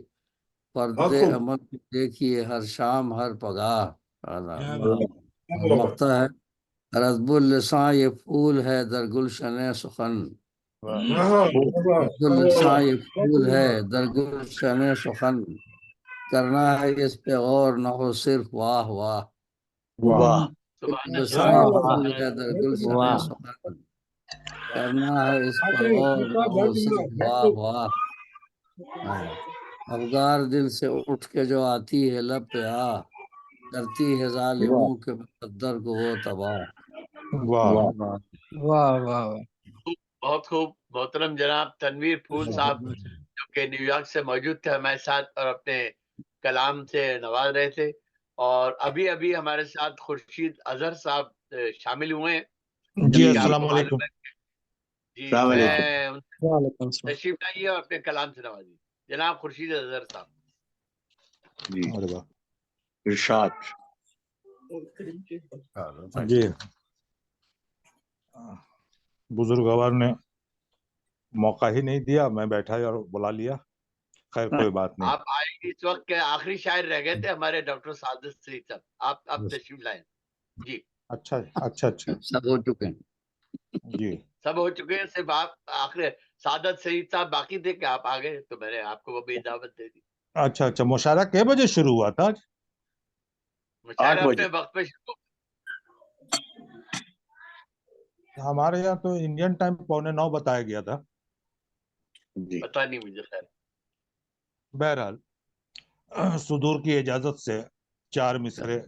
بہت پردے خوب. عمل کو دیکھیے ہر شام ہر پگاہ. کیا واہ بات. مقطع ہے، رطب اللساں یہ پھول ہے در گلشن سخن، واہ ہاں رطب اللساں یہ پھول ہے در گلشن سخن، کرنا ہے اس پہ غور نہ ہو صرف واہ واہ، واہ سبحان لساں اللہ یہ واہ پھول ہے سبحان در بہت عمدہ. گلشن واہ سخن، کرنا ہے اس پر آتے غور نہ ہو بہت عمدہ، صرف بہت واہ خوب. واہ. افگار دل سے اٹھ کے جو آتی ہے لب پہ آ، کرتی ہے واہ ظالموں کے مقدر کو وہ تباہ. واہ واہ واہ واہ واہ. بہت خوب. محترم جناب تنویر پھول صاحب جو کہ نیو یارک سے موجود تھے ہمارے ساتھ اور اپنے کلام سے نواز رہے تھے، اور ابھی ابھی ہمارے ساتھ خورشید اظہر صاحب شامل ہوئے ہیں. جی جبکہ آپ السلام کو علیکم. معلوم ہے جی السلام علیکم. میں وعلیکم السلام. تشریف لائیے اور اپنے کلام سے نوازیے. جناب خورشید اظہر صاحب. جی ارشاد. جی بزرگوار نے موقع ہی نہیں دیا، میں بیٹھا اور بلا لیا. خیر کوئی بات نہیں. آپ آئے اس وقت کے آخری شاعر رہ گئے تھے ہمارے ڈاکٹر سعادت سعید صاحب. آپ تشریف لائیں. جی اچھا اچھا اچھا سب ہو چکے ہیں. جی سب ہو چکے ہیں، صرف آپ آخری سعادت سعید صاحب باقی تھے کہ آپ آ گئے تو میں نے آپ کو وہ بھی دعوت دے دی. اچھا اچھا. مشاعرہ کئے بجے شروع ہوا تھا؟ مشاعرہ 8 اپنے بجے. وقت پہ شروع. ہمارے یہاں تو انڈین ٹائم 8:45 بتایا گیا تھا. جی پتہ نہیں مجھے. خیر بہرحال صدور کی اجازت سے 4 مصرے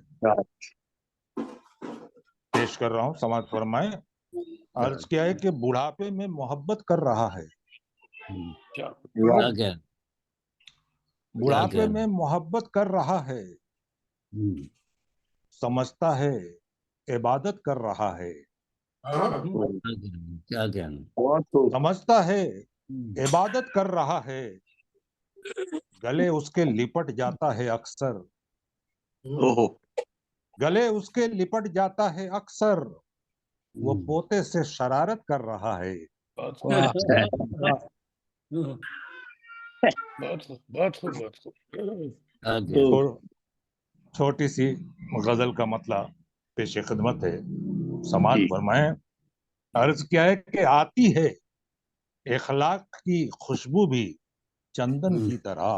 پیش کر رہا ہوں، سماعت فرمائیں. عرض کیا ہے کہ بڑھاپے میں محبت کر رہا ہے، کیا کہہ بڑھاپے میں محبت کر رہا ہے، سمجھتا ہے عبادت کر رہا ہے، کیا کہنا. سمجھتا ہے عبادت کر رہا ہے، گلے اس کے لپٹ جاتا ہے اکثر، اوہو گلے اس کے لپٹ جاتا ہے اکثر، وہ پوتے سے شرارت کر رہا ہے. واہ بہت خوب. چھوٹی سی غزل کا مطلب پیش خدمت ہے، سماعت جی فرمائیں. عرض کیا ہے کہ آتی ہے اخلاق کی خوشبو بھی چندن کی طرح،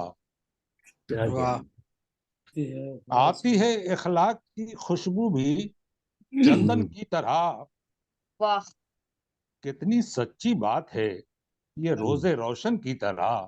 واہ. آتی ہے اخلاق کی خوشبو بھی چندن کی طرح، کتنی سچی بات ہے یہ روزے روشن کی طرح.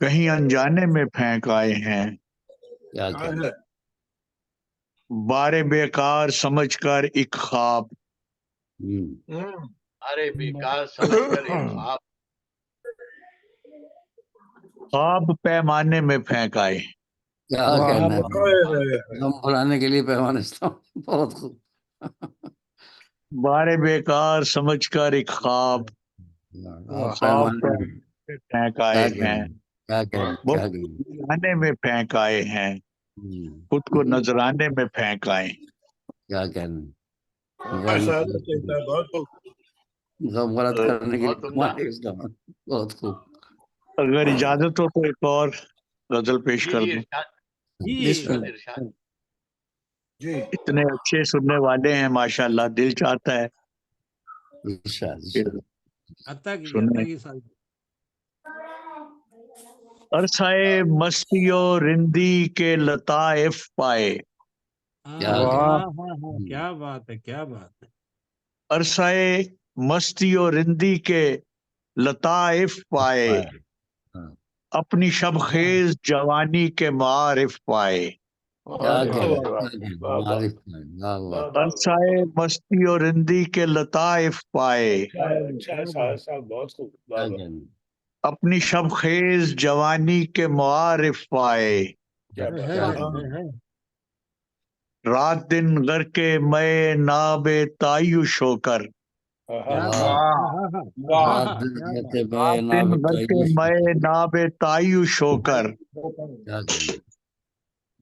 کہیں انجانے میں پھینک آئے ہیں، کیا کہنا، بارے بیکار سمجھ کر ایک خواب، ارے بیکار سمجھ کر ایک خواب، خواب پیمانے میں پھینک آئے، کیا کہنا ہے، ہم بلانے کے لیے پیمانے بہت خوب، بارے بیکار سمجھ کر ایک خواب، خواب پیمانے میں پہ پھینک آئے ہیں، کیا کہنا، وہ کیا کہنا، نظرانے میں پھینک آئے ہیں، خود کو نظرانے میں پھینک آئے، کیا کہنا، غم غلط کرنے کے بہت لیے عمدہ۔ پیمانے کا بہت خوب، اگر اجازت ہو تو ایک اور غزل پیش جی کر جی دوں، ارشاد ارشاد۔ اتنے اچھے سننے والے ہیں ماشاءاللہ، دل چاہتا ہے کہ سنیں۔ عرصۂ مستی و رندی کے لطائف پائے، کیا بات ہے، کیا بات ہے، عرصۂ مستی و رندی کے لطائف پائے، اپنی شب خیز جوانی کے معارف پائے، عرصۂ مستی و رندی کے لطائف پائے، بہت خوب، اپنی شب خیز جوانی کے معارف پائے، رات دن غر کے میں ناب تعیش ہو کر، رات دن غر کے میں ناب تعیش ہو کر،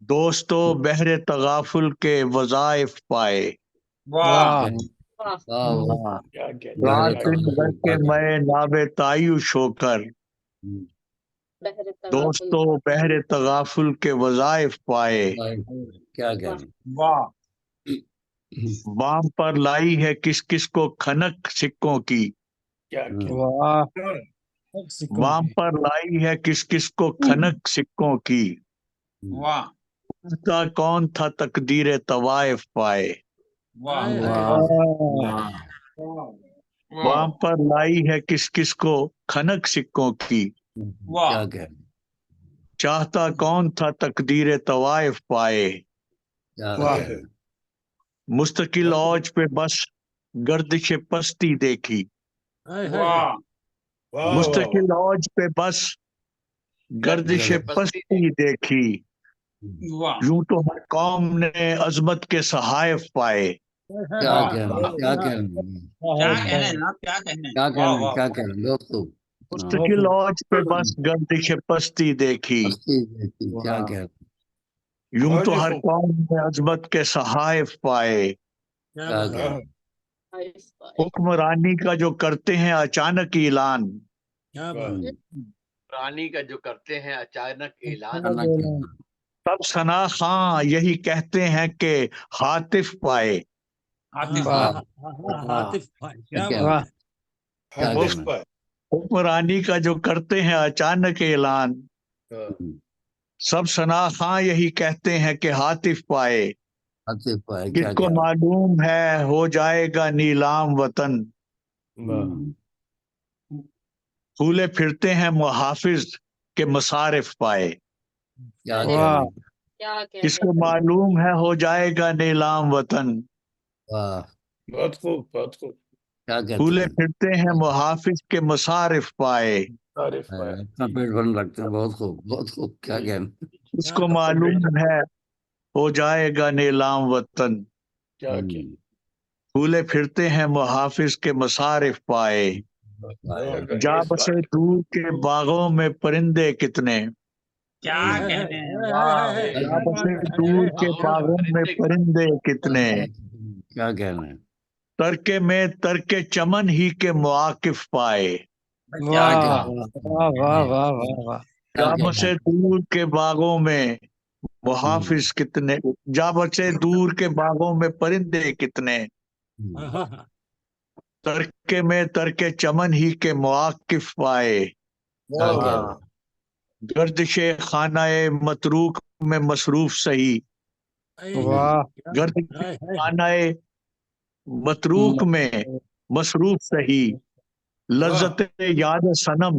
دوستو بحر تغافل کے وظائف پائے، رات دن غر کے میں ناب تعیش ہو کر، دوستو بحر تغافل کے وظائف پائے، کیا کہنا، بام پر لائی ہے کس کس کو کھنک سکوں کی، بام پر لائی ہے کس کس کو کھنک سکوں کی، کا کون تھا تقدیر طوائف پائے، بام پر لائی ہے کس کس کو کھنک سکوں کی، کیا کہنا، چاہتا کون تھا تقدیر طوائف پائے، کیا کہنا، مستقل اوج پہ بس گردش پستی دیکھی، مستقل اوج پہ بس گردش پستی دیکھی، یوں تو ہر قوم نے عظمت کے صحائف پائے، کیا کہنا، کیا کہنا، کیا کہنا، کیا کہنا، بہت خوب، مستقل اوج پہ بس گردش پستی دیکھی، کیا کہنا، یوں تو ہر قوم نے عظمت کے صحائف پائے، کیا کہنا، حکمرانی کا جو کرتے ہیں اچانک اعلان، رانی کا جو کرتے ہیں اچانک اعلان، سب ثنا خاں یہی کہتے ہیں کہ حاطف پائے، حکمرانی کا جو کرتے ہیں اچانک اعلان، سب ثنا خاں یہی کہتے ہیں کہ حاطف پائے، کس کو معلوم ہے ہو جائے گا نیلام وطن، پھولے پھرتے ہیں محافظ کے مصارف پائے، کس کو معلوم ہے ہو جائے گا نیلام وطن، بہت خوب، بہت خوب، پھولے پھرتے ہیں محافظ کے مصارف پائے، اپنا پیٹ بھرنے لگتے ہیں، بہت خوب، بہت خوب، کیا کہنا، کس کو معلوم ہے ہو جائے گا نیلام وطن، پھولے پھرتے ہیں محافظ کے مصارف پائے، جا بسے دور کے باغوں میں پرندے کتنے، جا بسے دور کے باغوں میں پرندے کتنے، کیا کہنا ہے، ترکے میں ترکے چمن ہی کے مواقف پائے، جا بسے دور کے باغوں میں محافظ کتنے، جا بسے دور کے باغوں میں پرندے کتنے، ترکے میں ترکے چمن ہی کے مواقف پائے، گردش خانہ متروک میں مصروف سہی، گردش خانہ متروک میں مصروف سہی، لذت یاد صنم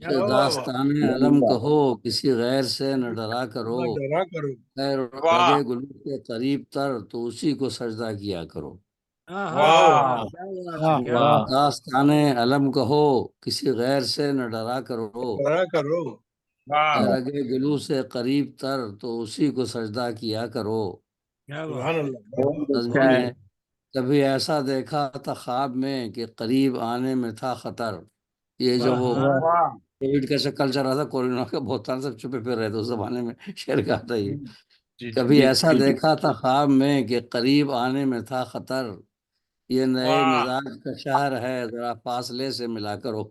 اسے داستان علم کہو کسی غیر سے نہ ڈرا کرو ڈرا کرو خیر لگے گلو کے قریب تر تو اسی کو سجدہ کیا کرو داستان علم کہو کسی غیر سے نہ ڈرا کرو ڈرا کرو خیر لگے گلو سے قریب تر تو اسی کو سجدہ کیا کرو سبحان اللہ نظمیں ہے کبھی ایسا دیکھا تھا خواب میں کہ قریب آنے میں تھا خطر یہ جو وہ کووڈ کا شکل چل رہا تھا کورونا کا بہتان سب چھپے پھر رہے تھے اس زمانے میں شعر کہا تھا یہ کبھی ایسا دیکھا تھا خواب میں کہ قریب آنے میں تھا خطر یہ نئے مزاج کا شہر ہے ذرا فاصلے سے ملا کرو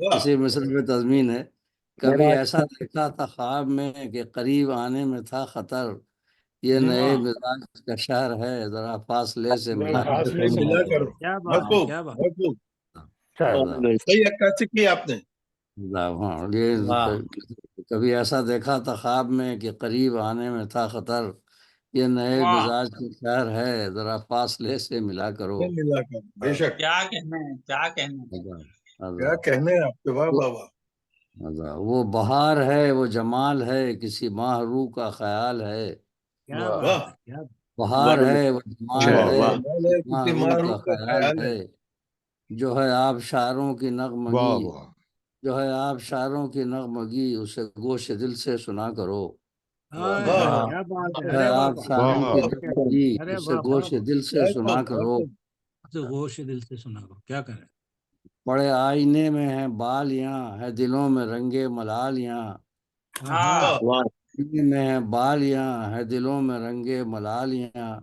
اسی مصر میں تضمین ہے کبھی ایسا دیکھا تھا خواب میں کہ قریب آنے میں تھا خطر یہ نئے مزاج کا شہر ہے ذرا فاصلے سے ملا کرو صحیح عکاسی کی آپ نے کبھی ایسا دیکھا تھا خواب میں کہ قریب آنے میں تھا خطر یہ نئے مزاج کا شہر ہے ذرا فاصلے سے ملا کرو بے شک کیا کہنا ہے کیا کہنا کیا کہنے ہیں آپ کے واہ بابا وہ بہار ہے وہ جمال ہے کسی ماہ روح کا خیال ہے بہار ہے وہ جمال ہے ماہ روح کا خیال ہے جو ہے آپ شاعروں کی نغمگی جو ہے آپ شاعروں کی نغمگی اسے گوش دل سے سنا کرو آپ شاعروں کی نغمگی اسے گوش دل سے سنا کرو گوش دل سے سنا کرو کیا کریں بڑے آئینے میں ہیں بالیاں ہے دلوں میں رنگے ملالیاں میں ہیں بالیاں ہے دلوں میں رنگے ملالیاں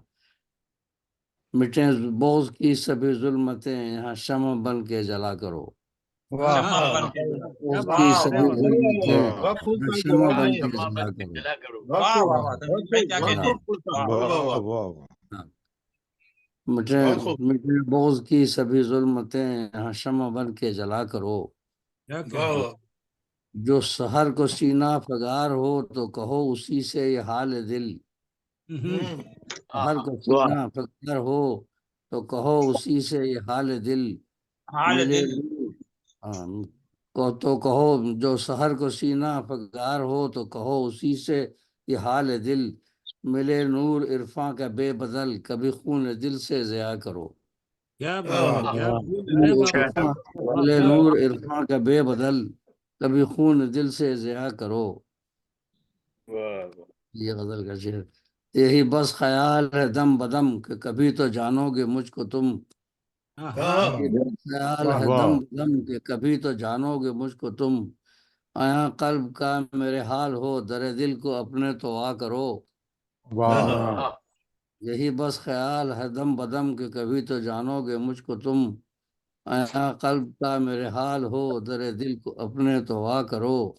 مٹیں بغض کی سبھی ظلمتیں یہاں شمع بن کے جلا کرو شمع بن کے جلا کرو مٹیں بغض کی سبھی ظلمتیں یہاں شمع بن کے جلا کرو جو سحر کو سینہ فگار ہو تو کہو اسی سے یہ حال دل سحر کو سینہ فگار ہو تو کہو اسی سے یہ حال دل ملے تو کہو جو سحر کو سینہ فگار ہو تو کہو اسی سے یہ حال دل ملے نور عرفاں کا بے بدل کبھی خون دل سے ضیاء کرو ملے نور عرفاں کا بے بدل کبھی خون دل سے ضیاء کرو یہ غزل کا شعر یہی بس خیال ہے دم بدم کہ کبھی تو جانو گے مجھ کو تم خیال ہے دم بدم کہ کبھی تو جانو گے مجھ کو تم آیا قلب کا میرے حال ہو در دل کو اپنے تو آ کرو یہی بس خیال ہے دم بدم کہ کبھی تو جانو گے مجھ کو تم آیا قلب کا میرے حال ہو در دل کو اپنے تو آ کرو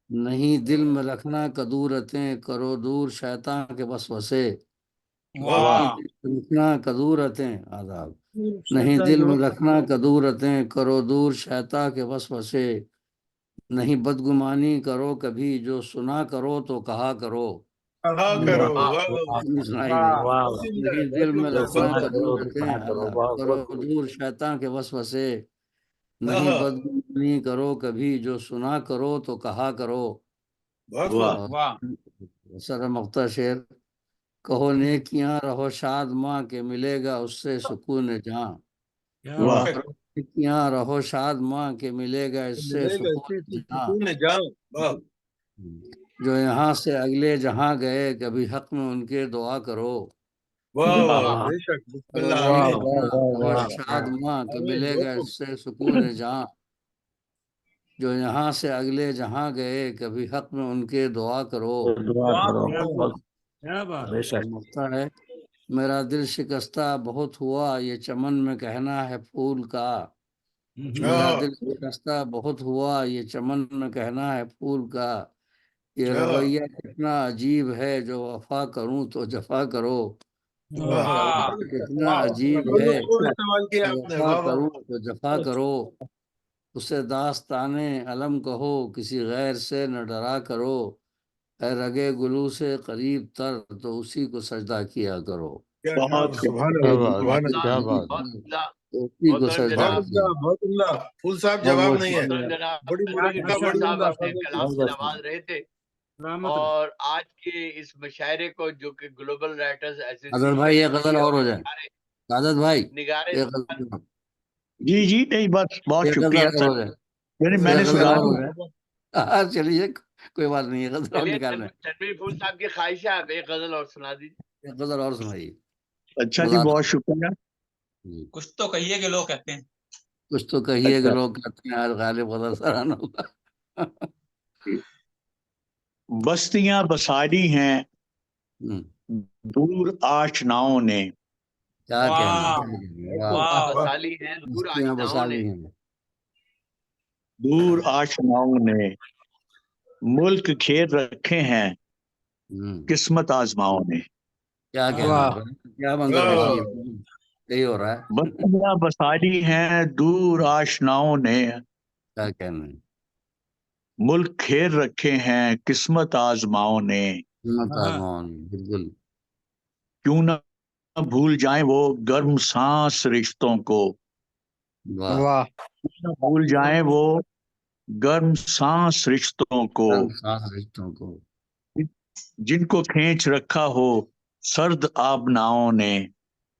نہیں دل میں رکھنا کدورتیں کرو دور شیطان کے وسوسے رکھنا کدورتیں آداب نہیں دل میں رکھنا کدورتیں کرو دور شیطان کے وسوسے نہیں بدگمانی کرو کبھی جو سنا کرو تو کہا کرو نہیں دل میں رکھنا کدورتیں کرو دور شیطان کے وسوسے نہیں بدگمانی کرو کبھی جو سنا کرو تو کہا کرو سر مقطع شعر کہو نیکیاں رہو شاد ماں کے ملے گا اس سے سکون جہاں نیکیاں رہو شاد ماں کے ملے گا اس سے سکون جہاں جو یہاں سے اگلے جہاں گئے کبھی حق میں ان کے دعا کرو شاد ماں کے ملے گا اس سے سکون جہاں جو یہاں سے اگلے جہاں گئے کبھی حق میں ان کے دعا کرو ہے میرا دل شکستہ بہت ہوا یہ چمن میں کہنا ہے پھول کا میرا دل شکستہ بہت ہوا یہ چمن میں کہنا ہے پھول کا یہ رویہ کتنا عجیب ہے جو وفا کروں تو جفا کرو کتنا عجیب ہے وفا کروں تو جفا کرو اسے داستانے علم کہو کسی غیر سے نہ ڈرا کرو اے رگے گلو سے قریب تر تو اسی کو سجدہ کیا کرو بہت سبحان کیا اللہ بات سبحان اللہ بہت اللہ پھول صاحب جواب نہیں ہے جناب بڑی صاحب عمدہ اپنے کلام سے نواز رہے تھے، اور آج کے اس مشاعرے کو جو کہ گلوبل رائٹرز عادت بھائی یہ غزل اور ہو جائے، عادت بھائی نگارے یہ غزل جی جی نہیں بس بہت یہ شکریہ غزل اور ہو سر، جائے، یعنی میں یہ نے غزل سنا اور ہو جائے۔ چلیے کوئی بات نہیں ہے، غزل اور چلیے نکالنا ہے، تنویر پھول صاحب کی خواہش ہے آپ ایک غزل اور سنا دیجیے۔ ایک غزل اور سنائیے۔ اچھا جی بہت شکریہ۔ کچھ تو کہیے کہ لوگ کہتے ہیں، کچھ تو کہیے کہ اچھا لوگ کہتے ہیں آج غالب غزل سرانا ہوگا۔ بستیاں بساری ہیں دور آشناؤں نے، کیا کہنا، واہ بسالی ہیں دور بستیاں آشناؤں بسا نے، لی ہیں، دور آشناؤں نے ملک کھیر رکھے ہیں قسمت آزماؤں نے۔ کیا کہنا، کیا منظر کشی ہے، یہی ہو رہا ہے، بستیاں بساری ہیں دور آشناؤں نے کیا کہنا ہے، ملک کھیر رکھے ہیں قسمت آزماؤں نے، قیمت آزماؤں نے، بالکل کیوں نہ بھول جائیں وہ گرم سانس رشتوں کو، واہ، کیوں نہ بھول جائیں وہ گرم سانس رشتوں کو، سانس رشتوں کو، جن کو کھینچ رکھا ہو سرد آبناؤں نے،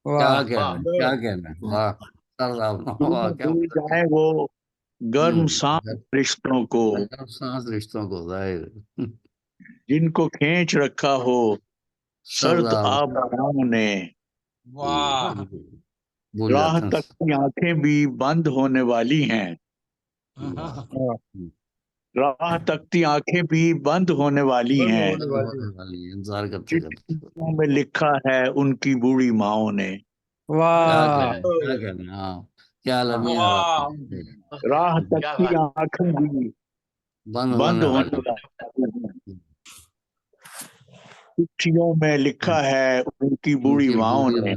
کیا کہنا، کیا کہنا، واہ، سر آپ کیوں واہ، نہ کیا بھول جائیں وہ گرم سانس رشتوں کو، سانس رشتوں کو، ظاہر جن کو کھینچ رکھا ہو سرد سرداب، آبناؤں نے، واہ بھول راہ جاتے ہیں، تک کی آنکھیں بھی بند ہونے والی ہیں، راہ تک کی آنکھیں بھی بند ہونے والی ہیں، انتظار کرتے کرتے، چٹھیوں میں لکھا ہے ان کی بوڑھی ماؤں نے، کیا کہنا، ہاں کیا المیہ ہے واہ واقعی، راہ تک کیا کی بات آنکھیں بھی بند بند ہونے ہونے والی، والی ہیں، چٹھیوں میں لکھا ہے ان کی ان بوڑھی کی ماؤں بوڑھی نے،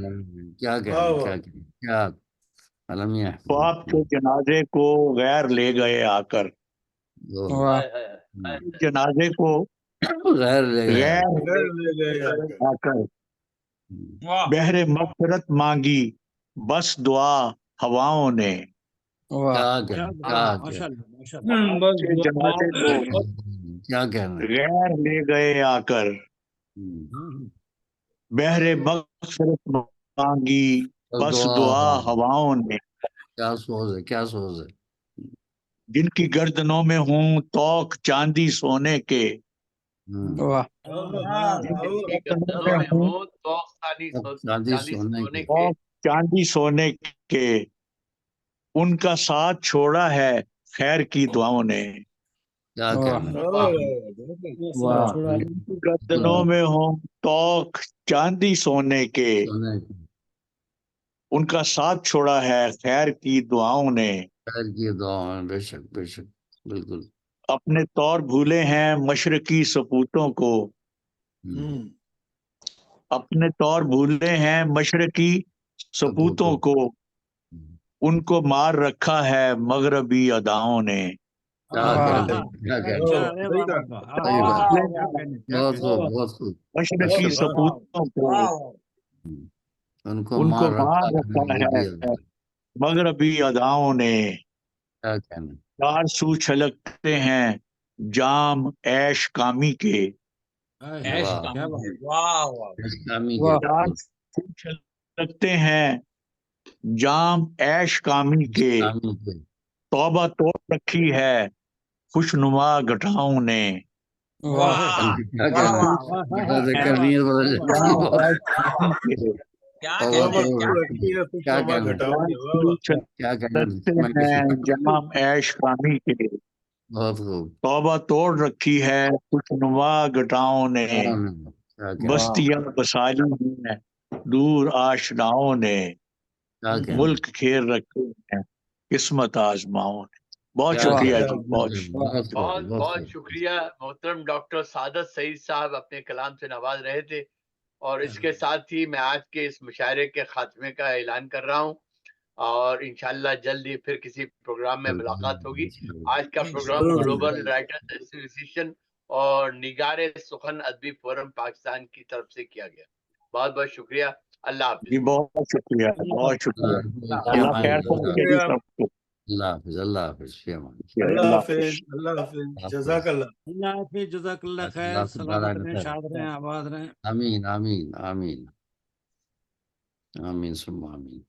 کیا کہنا، کیا کہنا، کیا المیہ ہے، خواب کے جنازے کو غیر لے گئے آ کر، جنازے کو غیر لے گیا، غیر آ کر، واہ بہر مغفرت مانگی بس دعا ہواؤں نے، کیا کہنا، کیا ماشاء کہنا، اللہ ماشاء اللہ، کے جنازے کو کیا کہنا، غیر لے گئے آ کر، بہر مغفرت مانگی بس دعا ہواؤں نے، کیا سوز ہے، کیا سوز ہے، جن کی گردنوں میں ہوں توق چاندی سونے کے، جن کی گردنوں میں ہوں ہو تو چاندی چاندی سونے سونے کی، کے، توق چاندی سونے کے، ان کا ساتھ چھوڑا ہے خیر کی دعاؤں نے، کیا کہنا، جن کی گردنوں میں ہوں توق چاندی سونے کے، سونے کی، ان کا ساتھ چھوڑا ہے خیر کی دعاؤں نے، خیر کی دعا ہے، بے شک بے شک، بالکل، اپنے طور بھولے ہیں مشرقی سپوتوں کو، اپنے طور بھولے ہیں مشرقی سپوتوں کو، ان کو مار رکھا ہے مغربی اداؤں نے، کیا کہنا، کیا کہنا، صحیح بات، بہت خوب، بہت خوب، مشرقی سپوتوں کو، ان کو ان کو مار مار رکھا رکھا ہے، ہے مغربی اداؤں نے، کیا کہنا، چار سو چھلکتے ہیں جام عیش کامی کے، ایش واہ، کام ہے، واہ واہ اسلامی کے، چار سو چھلکتے ہیں جام عیش کامی کے، اسلامی کے، توبہ توڑ رکھی ہے خوشنما گٹھاؤں نے، واہ کیا واہ کہنا، واہ دیکھ کر نیت بدل جاتی جام ہے، عیش کامی کے، کیا توبہ کہتے ہیں، توڑ، کیا کہنا، کیا کہنا، چھلکتے ہیں جام عیش کامی کے، بہت خوب، توبہ توڑ رکھی ہے خوشنما گٹاؤں نے، کیا کہنا، بستیاں بسالی ہیں دور آشناؤں نے، کیا کہنا، ملک کھیر رکھے ہیں قسمت آزماؤں نے۔ بہت کیا شکریہ کہنا، جی، بہت بہت خوب، بہت بہت بہت خوب، شکریہ محترم ڈاکٹر سعادت سعید صاحب اپنے کلام سے نواز رہے تھے، اور اس کے ساتھ ہی میں آج کے اس مشاعرے کے خاتمے کا اعلان کر رہا ہوں، اور انشاءاللہ جلد ہی پھر کسی پروگرام میں ملاقات ہوگی۔ آج کا پروگرام گلوبل رائٹرز ایسوسی ایشن اور نگار سخن ادبی فورم پاکستان کی طرف سے کیا گیا۔ بہت بہت شکریہ۔ اللہ حافظ. جی بہت شکریہ، بہت شکریہ. اللہ خیر کرے جی سب کو. اللہ حافظ، اللہ حافظ. اللہ حافظ، اللہ حافظ، جزاک اللہ. اللہ حافظ، جزاک اللہ خیر. سلامت رہیں، شاد رہیں، آباد رہیں. آمین آمین آمین آمین ثم آمین.